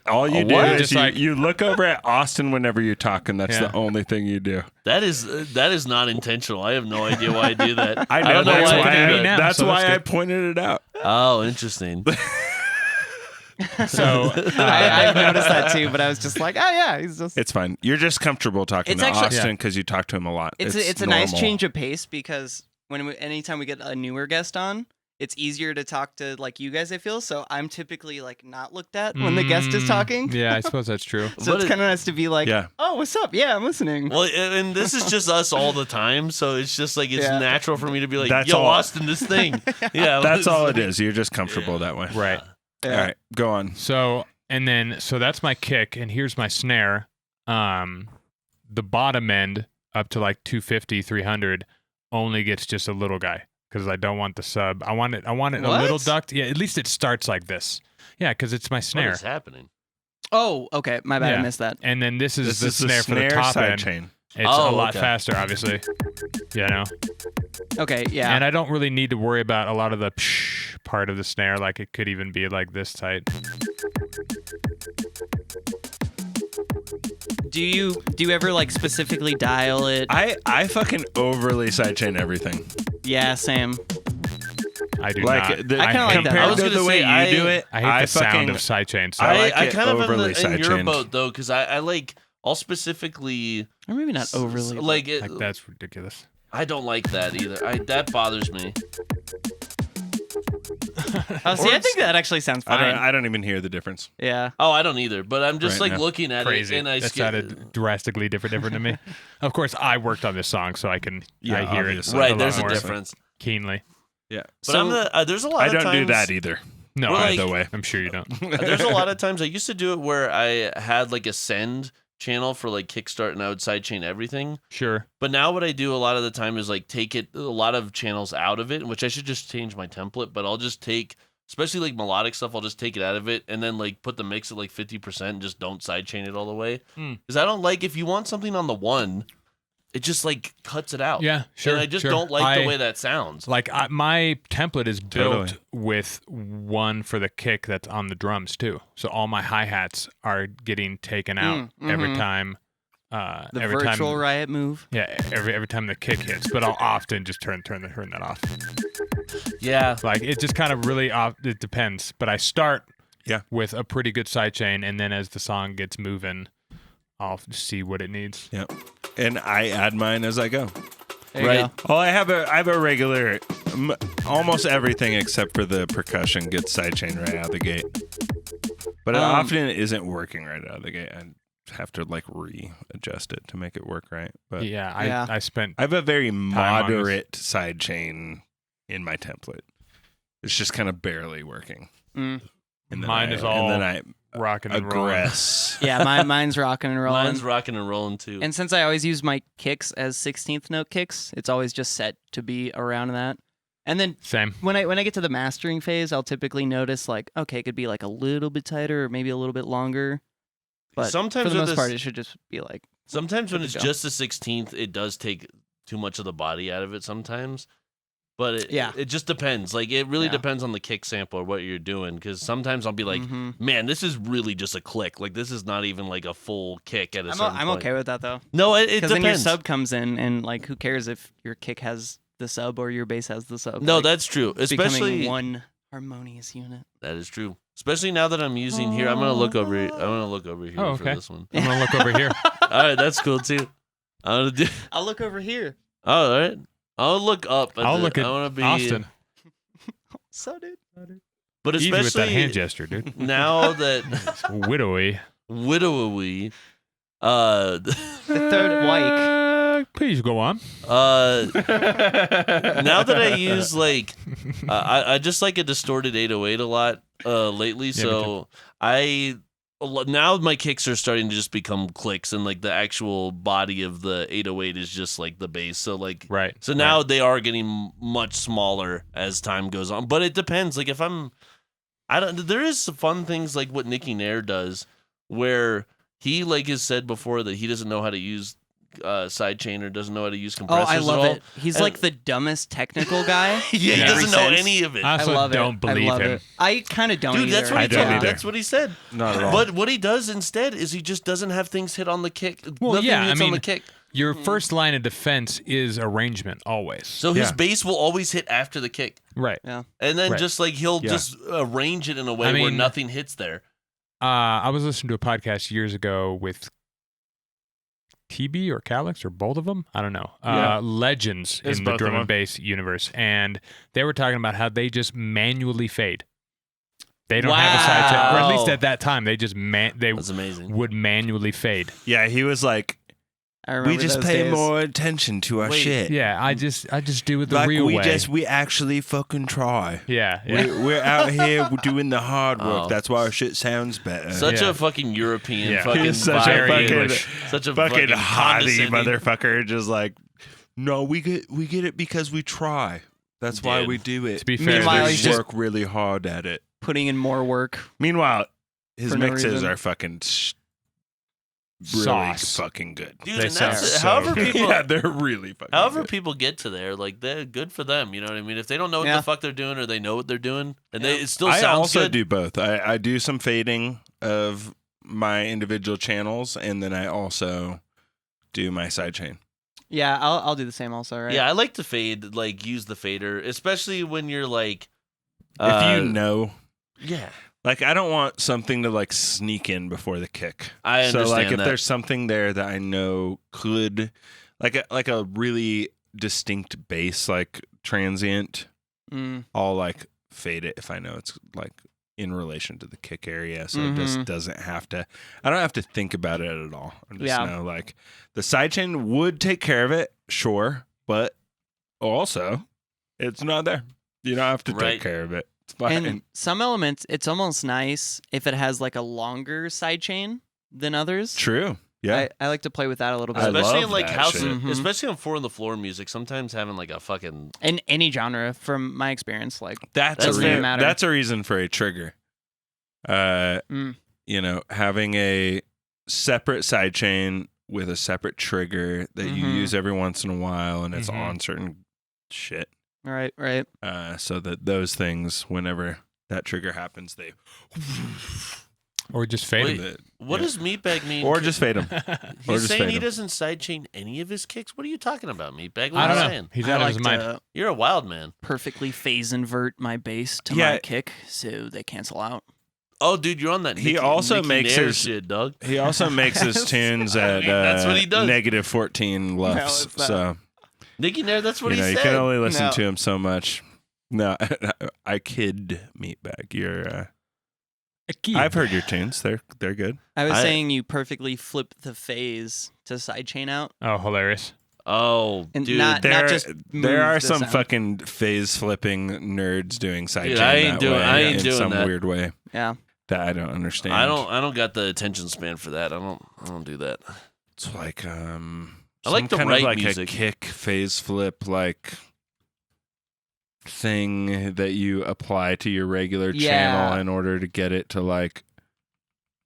All you do what? is Just like- you look over at Austin whenever you talk, and that's Yeah. the only thing you do. That is not intentional. I have no idea why I do that. I don't know know that's why I why, do that. now, that's so why that's I good. pointed it out. Oh, interesting. So, I've noticed that too, but I was just like, oh yeah, he's just. It's fine. You're just comfortable talking It's to actually- Austin because you talk to him a lot. It's a nice normal. change of pace because anytime we get a newer guest on, it's easier to talk to like you guys. I feel so. I'm typically like not looked at when the guest is talking. Yeah, I suppose that's true. So it's kind of nice to be like, Yeah. oh, what's up? Yeah, I'm listening. Well, and this is just us all the time, so it's just like it's Yeah. natural for me to be like, That's "Yo, all. Austin, this thing." Yeah, That's all it is. You're just comfortable that way. Right. All right, go on. So that's my kick, and here's my snare. The bottom end up to like 250, 300 only gets just a little guy because I don't want the sub. I want it a little ducked. Yeah, at least it starts like this. Yeah, because it's my snare. What is happening? Oh, okay. My bad. I missed that. And then this is the snare for the top end. Sidechain. It's a lot faster, obviously. You know. Okay, yeah. And I don't really need to worry about a lot of the psh part of the snare. Like it could even be like this tight. Do you ever like specifically dial it? I fucking overly sidechain everything. Yeah, same. I do like, not. I kind of like that. Compared I was to gonna the way say, you do it, I hate the sound of sidechain. So I it kind of am overly in your sidechained. boat though, because I like. I'll specifically Or maybe not overly. like it. like that's ridiculous. I don't like that either. That bothers me. Oh, see, I think that actually sounds fine. I don't even hear the difference. Yeah. Oh, I don't either. But I'm just Right like now. looking at Crazy. it, and I That sounded drastically different to me. Of course, I worked on this song, so I can Yeah, I hear obviously. it right. lot There's a more difference. keenly. Yeah, But So- there's a lot I of don't times. do that either. No, Well, By the way, I'm sure you don't. There's a lot of times I used to do it where I had like a send channel for like Kickstart, and I would sidechain everything. Sure. But now what I do a lot of the time is like take a lot of channels out of it, which I should just change my template. But I'll just take, especially like melodic stuff, I'll just take it out of it and then like put the mix at like 50% and just don't sidechain it all the way. Because I don't like, if you want something on the one, it just like cuts it out. Yeah, sure. And I just sure. don't like the way that sounds. Like my template is built Totally. with one for the kick that's on the drums too. So all my hi-hats are getting taken out every time. The every virtual time, riot move. Yeah, every time the kick hits. But I'll often just turn that off. Yeah. Like it just kind of really off. It depends. But I start Yeah. with a pretty good sidechain, and then as the song gets moving, I'll see what it needs. yeah, and I add mine as I go. There you Right. go. Oh, I have a regular. Almost everything except for the percussion gets sidechained right out of the gate. But it often isn't working right out of the gate. I have to like readjust it to make it work right. But Yeah, Yeah. I spent. I have a very on this. moderate sidechain in my template. It's just kind of barely working. Mm. And then Mine is all and then I rocking and rolling. aggress. Yeah, mine's rocking and rolling. Mine's rocking and rolling too. And since I always use my kicks as 16th note kicks, it's always just set to be around that. And then Same. when I get to the mastering phase, I'll typically notice like, okay, it could be like a little bit tighter or maybe a little bit longer. But Sometimes for the with most this- part, it should just be like, Sometimes when Good it's to go. just the 16th, it does take too much of the body out of it sometimes. But Yeah. it just depends. Like, it really Yeah. depends on the kick sample or what you're doing. Because sometimes I'll be like, man, this is really just a click. Like, this is not even like a full kick at a certain I'm point. okay with that though. No, it Because then your depends. sub comes in and like, who cares if your kick has the sub or your bass has the sub? No, Like, that's true. it's Especially, becoming one harmonious unit. that is true. Especially now that I'm using here. I'm going to look over here. Oh, for okay. this one. I'm gonna look over here. All right, that's cool too. I'm going to do. I'll look over here. Oh, all right. I'll look up. I'll look at I want to be Austin. So dude. But Easy with that especially hand gesture, dude. now that It's widowy. widowy, The third Wyke. Please go on. now that I use like I just like a distorted 808 a lot lately, me so now my kicks are starting to just become clicks, and like the actual body of the 808 is just like the bass. So like Right. so now they are getting much smaller as time goes on. But it depends. Like if there is some fun things like what Nicky Nair does, where he like has said before that he doesn't know how to use sidechain or doesn't know how to use Oh, compressors I at love all. it. He's And- like the dumbest technical guy. Yeah, he Yeah. doesn't know Makes sense. any of it. I also I love don't it. believe I love him. it. I kind of don't Dude, either. that's what he I don't told. either. That's what he said. Not at all. But what he does instead is he just doesn't have things hit on the kick. Well, Nothing yeah, I hits on mean, the kick. Your first line of defense is arrangement always. So his Yeah. bass will always hit after the kick. Right. And then Right. just like he'll Yeah. just arrange it in a way I where mean- nothing hits there. I was listening to a podcast years ago with TB or Calix or both of them. I don't know. Yeah. Legends It's in the both drum of and bass universe, and they were talking about how they just manually fade. They don't have a side check, or at least Wow. at that time, they just they That's amazing. would manually fade. Yeah, he was like, I remember We just those pay days. more attention to our Wait. shit. Yeah, I just do it the Like real we way. we actually fucking try. Yeah. We're out here doing the hard work. Oh. That's why our shit sounds better. Such Yeah. a fucking European Yeah. fucking He's such vibe, a Very fucking, English. such a fucking fucking haughty condescending- motherfucker. Just like, no, we get it because we try. That's why Dude. we do it. To be fair, Meanwhile, there's he's We just- work really hard at it. Putting in more work. Meanwhile, his For no mixes reason. are fucking really Sauce. fucking good. Dude, They and that's sound so however good. people Yeah, they're really fucking however good. people get to there, like they're good for them. You know what I mean? If they don't know what Yeah. the fuck they're doing or they know what they're doing, and Yeah. it still I sounds also good. do both. I do some fading of my individual channels, and then I also do my sidechain. Yeah, I'll do the same also, right? Yeah, I like to fade, like use the fader, especially when you're like, If you know, yeah, like I don't want something to like sneak in before the kick. I understand So like if that. there's something there that I know could like a really distinct bass like transient, Mm. I'll like fade it if I know it's like in relation to the kick area, so it just Mhm. doesn't have to. I don't have to think about it at all. I just Yeah. know like the sidechain would take care of it, sure, but also it's not there. You don't have to Right. take care of it. It's fine. And some elements, it's almost nice if it has like a longer sidechain than others. True. Yeah. I like to play with that a little bit. I especially love in like that house, shit. Mhm. especially on 4 on the floor music. Sometimes having like a fucking In any genre, from my experience, like That's Doesn't a even matter. That's a reason for a trigger. Mm. You know, having a separate sidechain with a separate trigger that you Mhm. use every once in a while, and it's Mhm. on certain shit. right. So that those things, whenever that trigger happens, they Or just fade Wait, them. what Yeah. does Meatbag mean? or just fade them. or He's just saying fade he 'em. doesn't sidechain any of his kicks. What are you talking about, Meatbag? What I are don't you know. saying? He's I out of like his mind. to You're a wild man. perfectly phase invert my bass to Yeah. my kick, so they cancel out. Oh, dude, you're on that. He Nicky, also Nicky makes Nair his- shit, dog. He also makes his tunes I at mean, that's what he does. negative 14 lufs. it's not. So Nicky Nair, that's what you know he you said. can only listen No. to him so much. No, I kid, Meatbag. You're. I've heard your tunes. They're good. I was I- saying you perfectly flip the phase to sidechain out, Oh, hilarious. Oh, and dude. not just move there are the some sound. fucking phase flipping nerds doing sidechain I ain't that doing- way I ain't in doing some that. weird way Yeah. that I don't understand. I don't got the attention span for that. I don't do that. It's like I like the some kind right of like music. a kick phase flip like thing that you apply to your regular Yeah. channel in order to get it to like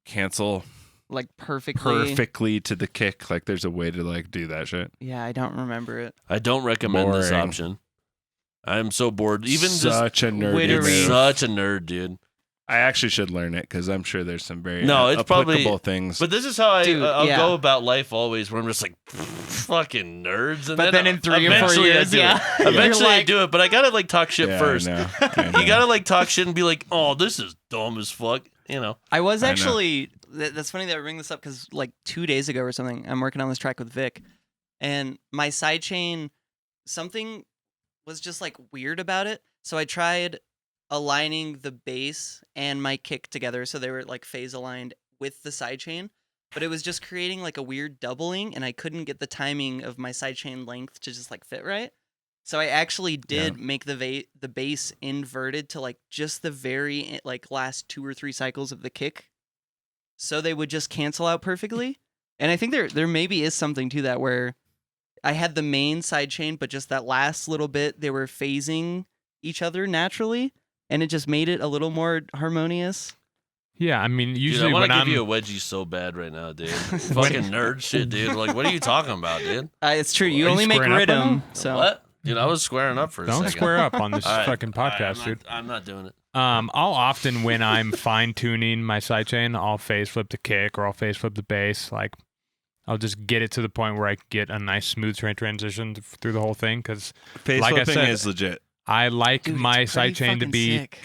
cancel Like perfectly. perfectly to the kick. Like there's a way to like do that shit. Yeah, I don't remember it. I don't recommend this Boring. option. I'm so bored. Even just such a nerdy way to move. read- such a nerd, dude. I actually should learn it because I'm sure there's some very No, it's probably- applicable things. But this is how Dude, I'll yeah. go about life always, where I'm just like, fucking nerds. And But then in 3 or 4 eventually years, I do yeah. it. Eventually You're I like- do it, but I gotta like talk shit Yeah, first. I know. You gotta like talk shit and be like, oh, this is dumb as fuck. You know. I was I know. actually. That's funny that I bring this up because like 2 days ago or something, I'm working on this track with Vic, and my sidechain, something was just like weird about it. So I tried aligning the bass and my kick together so they were like phase aligned with the sidechain, but it was just creating like a weird doubling, and I couldn't get the timing of my sidechain length to just like fit right. So I actually did make the bass inverted to like just the very like last 2 or 3 cycles of the kick, so they would just cancel out perfectly. And I think there maybe is something to that where I had the main sidechain, but just that last little bit they were phasing each other naturally, and it just made it a little more harmonious. Yeah, I mean, Dude, usually I want when to I'm give you a wedgie so bad right now, dude. Fucking nerd shit, dude. Like, what are you talking about, dude? It's true. Are You you only make squaring up right rhythm, now? so What? Dude, I was squaring up for a don't second. square up on this All right, fucking all right, podcast, dude. I'm not doing it. I'll often when I'm fine tuning my sidechain, I'll phase flip the kick or I'll phase flip the bass. Like, I'll just get it to the point where I get a nice smooth transition through the whole thing. Because Phase like I flipping said, is legit. I like Dude, my it's pretty sidechain to fucking be sick.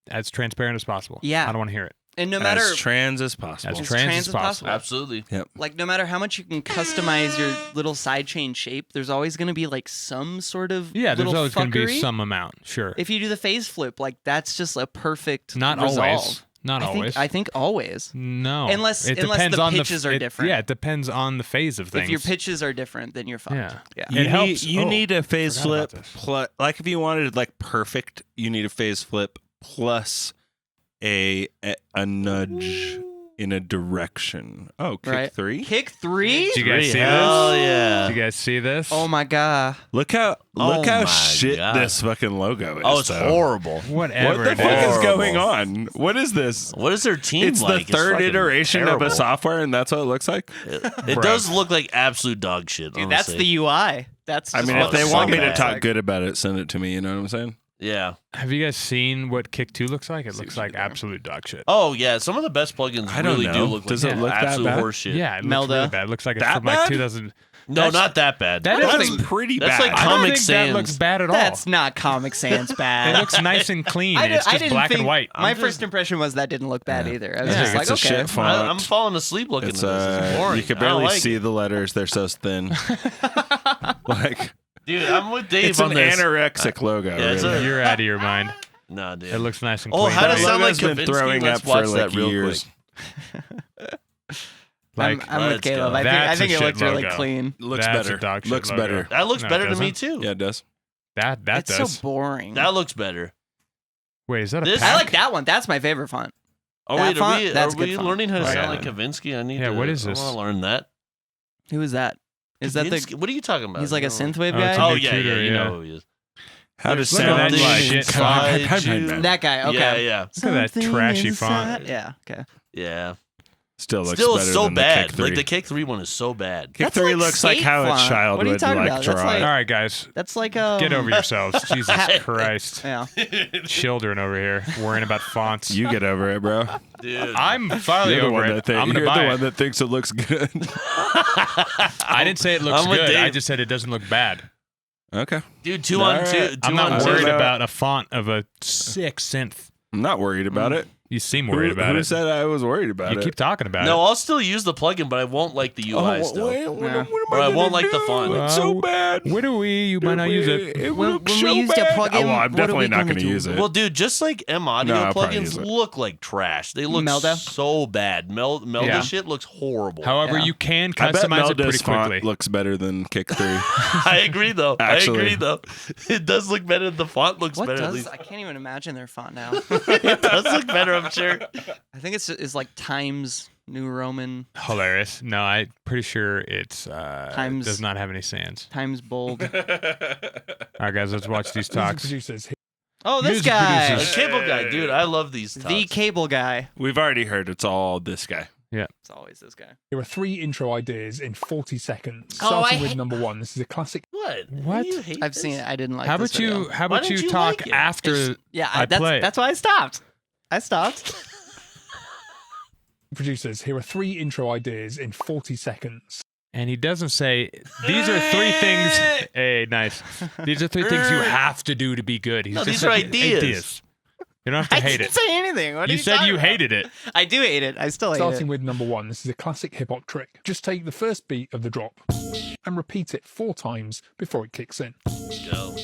as transparent as possible. Yeah. I don't want to hear it. and no matter As trans as possible. As as trans as possible. Absolutely. like no matter how much you can customize your little sidechain shape, there's always going to be like some sort of Yeah, there's little always going to be fuckery. some amount. Sure. If you do the phase flip, like that's just a perfect Not resolve. always. Not always. I think always. No. Unless it the depends on pitches are different. Yeah, it depends on the phase of things. If your pitches are different, then you're fucked. Yeah. Yeah. It helps. You need a phase forgot flip. about this. Plus, like if you wanted like perfect, you need a phase flip plus a nudge in a direction. Oh, kick Right. 3. Kick 3? Did you guys see this? Hell yeah. Did you guys see this? Oh my god. Look how my shit God. this fucking logo is. Oh, it's though. horrible. Whatever. What the it fuck is. is Horrible. going on? What is this? What is their team It's like? the third fucking iteration terrible. of a software, and that's what it looks like. It does look like absolute dog shit. Dude, that's honestly. the UI. That's I just mean, what if they the want me fucking to looks talk like. good about it, send it to me. You know what I'm saying? Yeah. Have you guys seen what Kick 2 looks like? It See looks what you like did there. absolute dog shit. Oh yeah. Some of the best plugins I don't really know. do look Does like it look that absolute bad? horseshit. Yeah, it looks Melda. really bad. It looks like it's That from like bad? 2000. No, not that bad. That That's doesn't- pretty that's bad. like I don't Comic think that Sans. looks bad at all. That's not Comic Sans bad. It looks nice and clean. I It's just didn't black think, and white. My I'm first just- impression was that didn't look bad Yeah. either. I was Yeah, just like, it's a okay. shit font. I'm falling asleep looking It's at this. It's boring. you can I don't barely like see it. the letters; they're so thin. Like Dude, I'm with Dave it's on an this. anorexic logo. Yeah, it's really. You're out of your mind. Nah, dude. It looks nice and Oh, clean. how does That it sound like logo's been Kavinsky? throwing Let's up watch for that like real years. Like, I'm with let's Caleb. go. I That's think a it shit looked really logo. clean. Looks That's a better. dog shit Looks logo. better. That looks No, it better to me doesn't. too. Yeah, it does. that It's does. so boring. That looks better. Wait, is that a This- pack? I like that one. That's my favorite font. Oh That wait, font? are That's we good font. learning how to Oh, sound yeah. like Kavinsky? I need Yeah, to. what is I this? want to learn that. Who is that? Is that Kavinsky? the? What are you talking about? He's like a You know- synthwave Oh, it's guy. a Oh new yeah, tutor, yeah, you yeah. know who he is. How There's to Look at sound that like shit font. That guy. Okay. Yeah, yeah, Look at that Something trashy font. inside- Yeah. Okay. yeah. Still looks Still better so than bad. The Kick 3. Like the Kick 3 one is so bad. Kick That's 3 like looks like skate how a font. child What are you would talking like about? draw That's All it. right, guys, That's like get over yourselves. Jesus Christ. Yeah. Children over here worrying about fonts. You get over it, bro. Dude. I'm finally You're the over one it. that I'm gonna you're buy the it. one that thinks it looks good. I didn't say it looks I'm with good. Dave. I just said it doesn't look bad. Okay. Dude, two All on right. two. I'm Two not on worried two. about a font of a sick synth. I'm not worried about it. You seem worried about who it. said I was worried about You it? keep talking about No, it. I'll still use the plugin, but I won't like the UI still. Yeah. Or I won't like the font. It's so Well, bad. Where do we? You might not use it. It When- looks when we so used a bad. plugin, Oh, well, I'm what are definitely we not gonna going to do? use it. Well, dude, just like M Audio No, I'll probably plugins use it. look like trash. They look Melda? so bad. Melda Yeah. shit looks horrible. However, Yeah. you can I bet customize it Melda's pretty font quickly. looks better than Kick 3. I agree, though. Actually. I agree, though. It does look better. The font looks What better. At does? least. I can't even imagine their font now. It does look better, I'm sure. I think it's like Times New Roman, Hilarious. No, I'm pretty sure it's Times- does not have any sans. Times Bold. All right, guys, let's watch these talks. Oh, this Music guy, The producers. cable guy, dude. I love these. the Talks. cable guy. We've already heard it's all this guy. It's always this guy. Here are 3 intro ideas in 40 seconds. Oh, Starting I with hate- number 1. This is a classic. What? What? You hate I've this? seen it. I didn't like. How this about you? video. How Why about you didn't you talk like it? after? Yeah, I play. that's why I stopped. I stopped. Producers, here are 3 intro ideas in 40 seconds. And he doesn't say these are 3 things. Hey, nice. These are 3 things you have to do to be good. He's No, just these are said ideas. You don't have to I hate didn't it. say anything. What are You you said talking you about? hated it. I do hate it. I still hate Starting it. with number 1. This is a classic hip hop trick. Just take the first beat of the drop and repeat it 4 times before it kicks in. Go.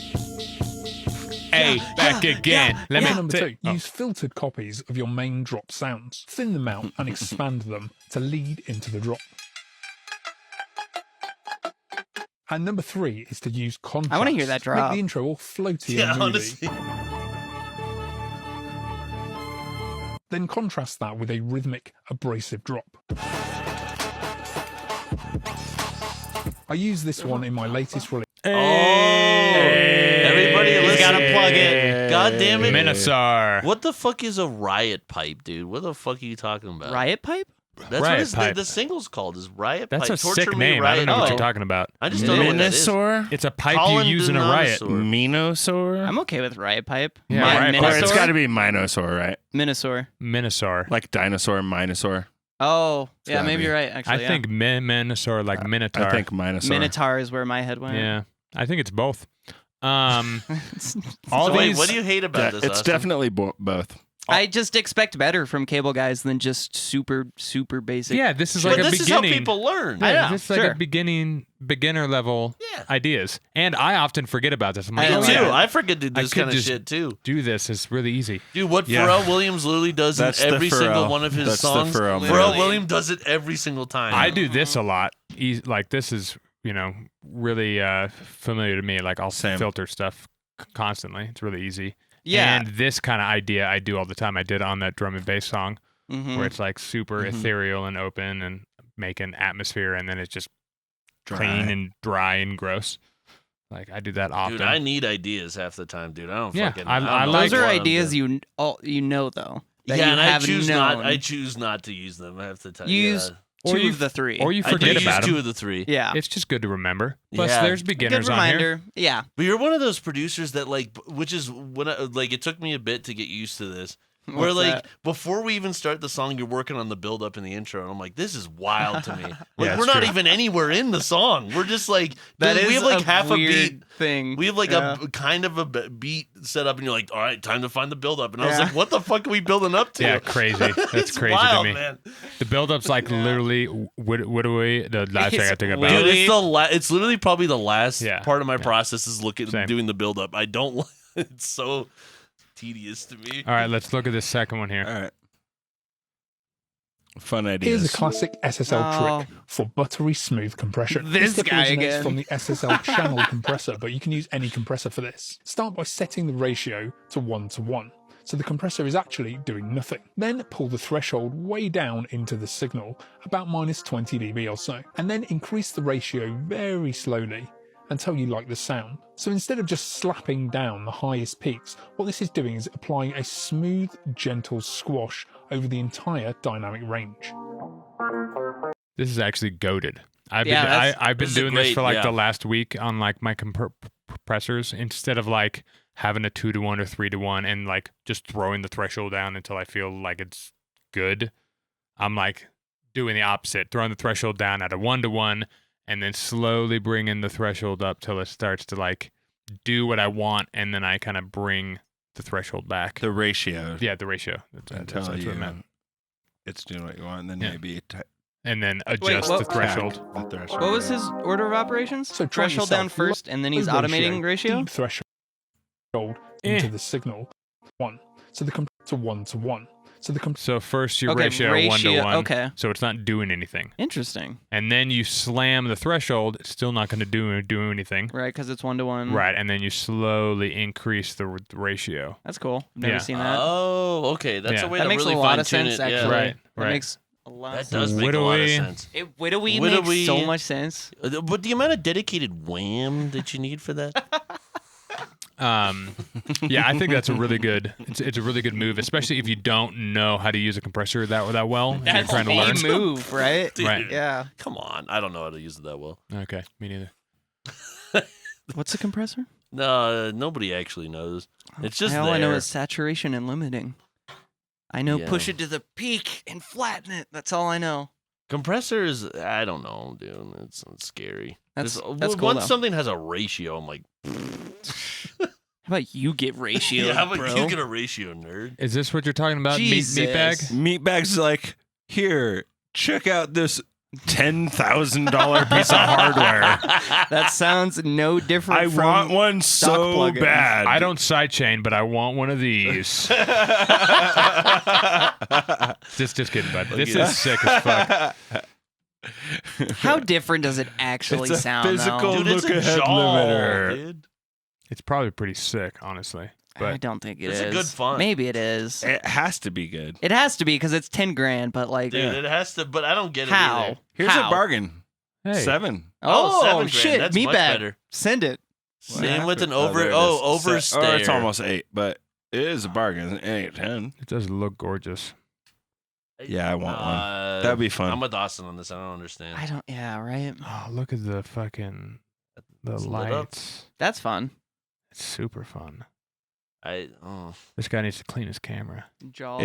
Hey, back again. Let me. Number 2. Oh. Use filtered copies of your main drop sounds. Thin them out and expand them to lead into the drop. And number 3 is to use contrast. I wanna hear that drop. Make the intro all floaty Yeah, and moody. honestly. Then contrast that with a rhythmic, abrasive drop. I use this one in my latest release. Oh, everybody, He's listen. gotta plug it. God damn it. Minosaur. What the fuck is a riot pipe, dude? What the fuck are you talking about? Riot pipe? That's Riot what his, pipe. the single's called. Is riot That's pipe? a Torture sick me, name. I riot. don't know what Oh. you're talking about. I just don't know what that is. Minosaur? It's a pipe Colin you use in a riot. Dinosaur. Minosaur? I'm okay with riot pipe. Yeah, Mi- riot pipe. Or it's Minosaur? got to be Minosaur, right? Minosaur. Minosaur. Like dinosaur, Minosaur. Oh, yeah, gotta maybe be. you're right. Actually, I yeah. think Minosaur, like Minotaur. I think Minosaur. Minotaur is where my head went. Yeah, I think it's both. All So wait, these. what do you hate about Yeah, this? it's Austin? definitely both. I just expect better from Cableguys than just super basic. Yeah, this is But like a this beginning. is how people learn. Yeah, this is like a beginner level ideas. And I often forget about this. I'm like, I Me know, too. yeah. I forget to do this could kind of just shit too. do this. It's really easy. Dude, what Yeah. Pharrell Williams literally does That's in the every single Pharrell. one of his That's the songs. Pharrell Pharrell Literally. Williams does it every single time. I do this a lot. Like this is, really familiar to me. Like I'll Same. filter stuff constantly. It's really easy. Yeah. And this kind of idea I do all the time. I did on that drum and bass song Mhm. where it's like super Mhm. ethereal and open and make an atmosphere, and then it's just Dry. clean and dry and gross. Like I do that often. Dude, I need ideas half the time, dude. I don't Yeah, fucking. I don't like- know Those are what I'm ideas doing. you know though. That Yeah, you and I have choose known. not. I choose not to use them half the time. Use yeah. two Or you- of the three. or you I do forget use about 2 them. of the 3. yeah. It's just good to remember. Plus, Yeah. there's Good beginners on here. reminder. Yeah. But you're one of those producers that which is when it took me a bit to get used to this. Where What's that? before we even start the song, you're working on the build up and the intro, and I'm like, this is wild to me. Yeah, We're it's not true. even anywhere in the song. We're just like, That dude, we is have like a half a weird beat. thing. We have like Yeah. a kind of a beat set up, and you're like, all right, time to find the build up. And I was Yeah. like, what the fuck are we building up to? Yeah, crazy. That's It's crazy wild, to me. man. The build-up's like literally, what do we, the last thing I It's think about. weird. Dude, it's literally probably the last Yeah, part of my yeah. process is Same. doing the build up. I don't. It's so tedious to me. All right, let's look at this second one here. All right. Fun ideas. Here's a classic SSL Oh. trick for buttery smooth compression. This tip guy originates again. from the SSL channel compressor, but you can use any compressor for this. Start by setting the ratio to 1:1. So the compressor is actually doing nothing. Then pull the threshold way down into the signal, about minus 20 dB or so, and then increase the ratio very slowly until you like the sound. So instead of just slapping down the highest peaks, what this is doing is applying a smooth, gentle squash over the entire dynamic range. This is actually goated. I've Yeah, been this is doing this great, for like yeah. the last week on like my compressors instead of like having a 2-to-1 or 3-to-1 and like just throwing the threshold down until I feel like it's good. I'm like doing the opposite, throwing the threshold down at a 1-to-1 and then slowly bringing the threshold up till it starts to like do what I want, and then I kind of bring the threshold back. The ratio. Yeah, the ratio. That's Until what you, it meant. it's doing what you want, and then Yeah. maybe And then Wait, adjust what- the threshold. the threshold. What was his order of operations? So try Threshold yourself. down first, and then he's Low automating ratio. Deep threshold Eh. into the signal 1. So the to 1:1. So the So first your Okay, ratio, ratio, 1-to-1. okay. So it's not doing anything. Interesting, And then you slam the threshold, it's still not going to do anything. right? Because it's 1-to-1. Right, and then you slowly increase the ratio. That's cool. I've never Yeah. seen that. Oh, okay. That's Yeah. a way That to makes really a lot of fine-tune sense, it. actually. Yeah. Right, That right. makes a lot of That sense. does make a lot of Widowy. sense. Widowy Widowy- makes so much sense. But the amount of dedicated wham that you need for that. Yeah, I think that's a really good. It's a really good move, especially if you don't know how to use a compressor that well. And you're That's trying to a learn. move, right? Dude, Right. Yeah. Come on. I don't know how to use it that well. Okay, me neither. What's a compressor? No, nobody actually knows. It's just all there. I know is saturation and limiting. I know Yeah. push it to the peak and flatten it. That's all I know. Compressors, I don't know, dude. It's scary. That's Just- cool, Once though. something has a ratio, I'm like, How about you get ratio, yeah, how about bro? you get a ratio, nerd? Is this what you're talking about? Jesus. Meat bag? Meatbag's like, here, check out this $10,000 piece of hardware. That sounds no different I from want one stock so plugins. bad. I don't sidechain, but I want one of these. just kidding, bud. This at is sick as fuck. How different does it actually It's a sound? physical though? Dude, it's a look-ahead jaw, limiter. dude. It's probably pretty sick, honestly. I But don't think it is. It's a good font. Maybe it is. It has to be good. It has to be because it's 10 grand. But like, Dude, it has to, but I don't get it how? either. Here's How? a bargain. hey, 7. Oh, Oh, 7 grand. shit! That's Me much bag. better. Send it. Same with an there it is. overstay. Or it's almost 8, but it is a bargain. It ain't 10. it does look gorgeous. Yeah, I want one. That'd be fun. I'm with Dawson on this. I don't understand. I don't. Yeah, right. Oh, look at the fucking It's lit up. lights. That's fun. It's super fun. This guy needs to clean his camera.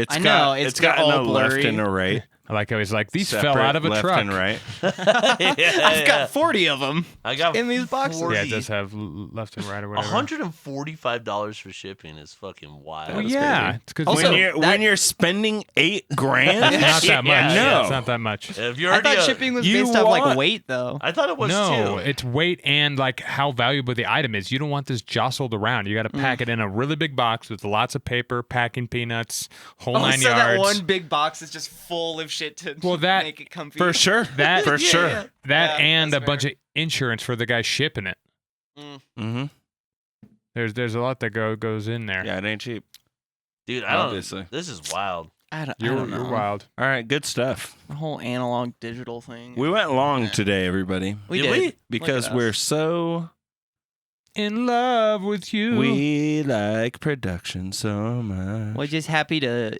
I know it's got gotten all a blurry. left and a right. I like how he's like, these Separate fell out of a left truck. and right. I've got 40 of them. I got in these boxes. 40. Yeah, it does have left and right or whatever. $145 for shipping is fucking wild. Well, yeah, it's because Also, when you're spending $8 grand, not that much. Yeah, It's not that much. If you're I already thought shipping was you based off like want- weight, though. I thought it was No, too. it's weight and like how valuable the item is. You don't want this jostled around. You got to pack it in a really big box with lots of paper, packing peanuts, whole 9 so yards. that one big box is just full of shit to make it comfy. for sure. That for sure. Yeah. That Yeah, and a that's bunch fair. of insurance for the guy shipping it. Mm-hmm. There's a lot that goes in there. Yeah, it ain't cheap. Dude, I don't. Obviously. This is wild. I don't You're know. wild. All right, good stuff. The whole analog digital thing. We went long today, everybody, We Did did. we? because Look at we're us. so In love with you. we like production so much. We're just happy to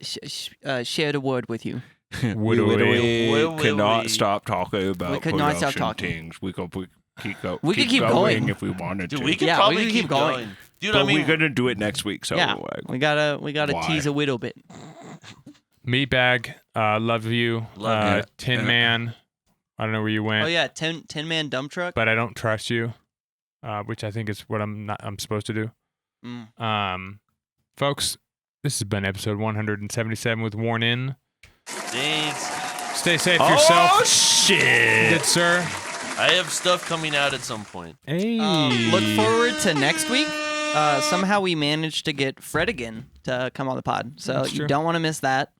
share the word with you. Would we? could not stop talking about We could not stop production talking. things. We could keep going. if we wanted Dude, to. we could Yeah, probably we could keep keep going. going. Dude, but I mean, we're gonna do it next week. So Yeah, we gotta why? tease a little bit. Meatbag, love you. Love you. Tin Man, I don't know where you went, Oh yeah, 10 man dump truck. but I don't trust you, which I think is what I'm supposed to do. Folks, this has been episode 177 with Worn In. thanks. Stay safe yourself, Oh shit! good sir. I have stuff coming out at some point. Hey. Look forward to next week. Somehow we managed to get Fred again to come on the pod, so That's you true. don't want to miss that.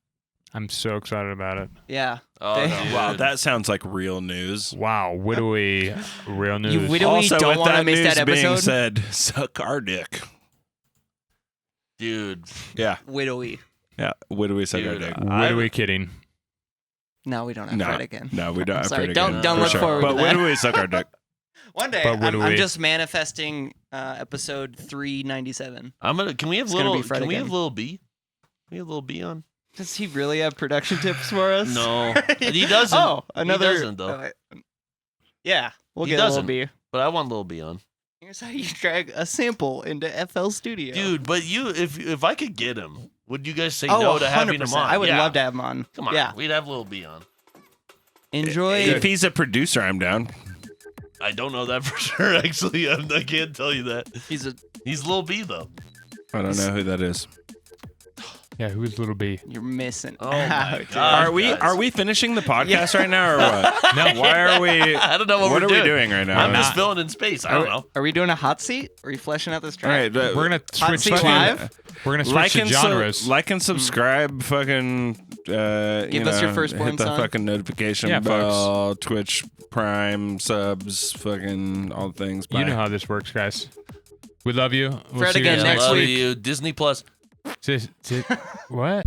I'm so excited about it. Yeah. Oh, They- dude. Wow, that sounds like real news. Wow, widowy, real news. You widowy Also, don't with want to that miss news that being episode. said, suck our dick. Dude. Yeah, Widowy. yeah. What do we suck our Dude, dick? Widowy kidding. No, we don't have No, Fred again. no, we don't. have Sorry, Fred don't- again, don't for look sure. forward But to that. when do we suck our dick? One day, But I'm widowy. just manifesting episode 397. Can we have It's gonna little be Fred can we again. have little B? Can we have little B on? Does he really have production tips for us? No. He doesn't. Oh, another. He doesn't, though. Yeah, we'll He get doesn't. a little beer. But I want little B on. Here's how you drag a sample into FL Studio. Dude, but if I could get him, would you guys say oh, no to having 100%. him on? I would Yeah. love to have him on. Come on. Yeah. We'd have little B on. Enjoy. If he's a producer, I'm down. I don't know that for sure, actually. I can't tell you that. He's little B, though. I don't know who that is. Yeah, who's Little B? You're missing. Oh, my out, dude. God. Are we finishing the podcast right now or what? No. Why are we? I don't know what What we're are we doing right now? I'm just filling in space. I don't know. Are we doing a hot seat? Are you fleshing out this All track? right, but We're gonna Hot switch seat to live? We're gonna switch like to and genres. like and subscribe. Fucking Give us your firstborn hit the son. fucking notification Yeah, bell. Twitch Prime subs. Fucking all the things. Bye. You know how this works, guys. We love you. We'll Fred see you again guys next Love week. you. Disney Plus. What?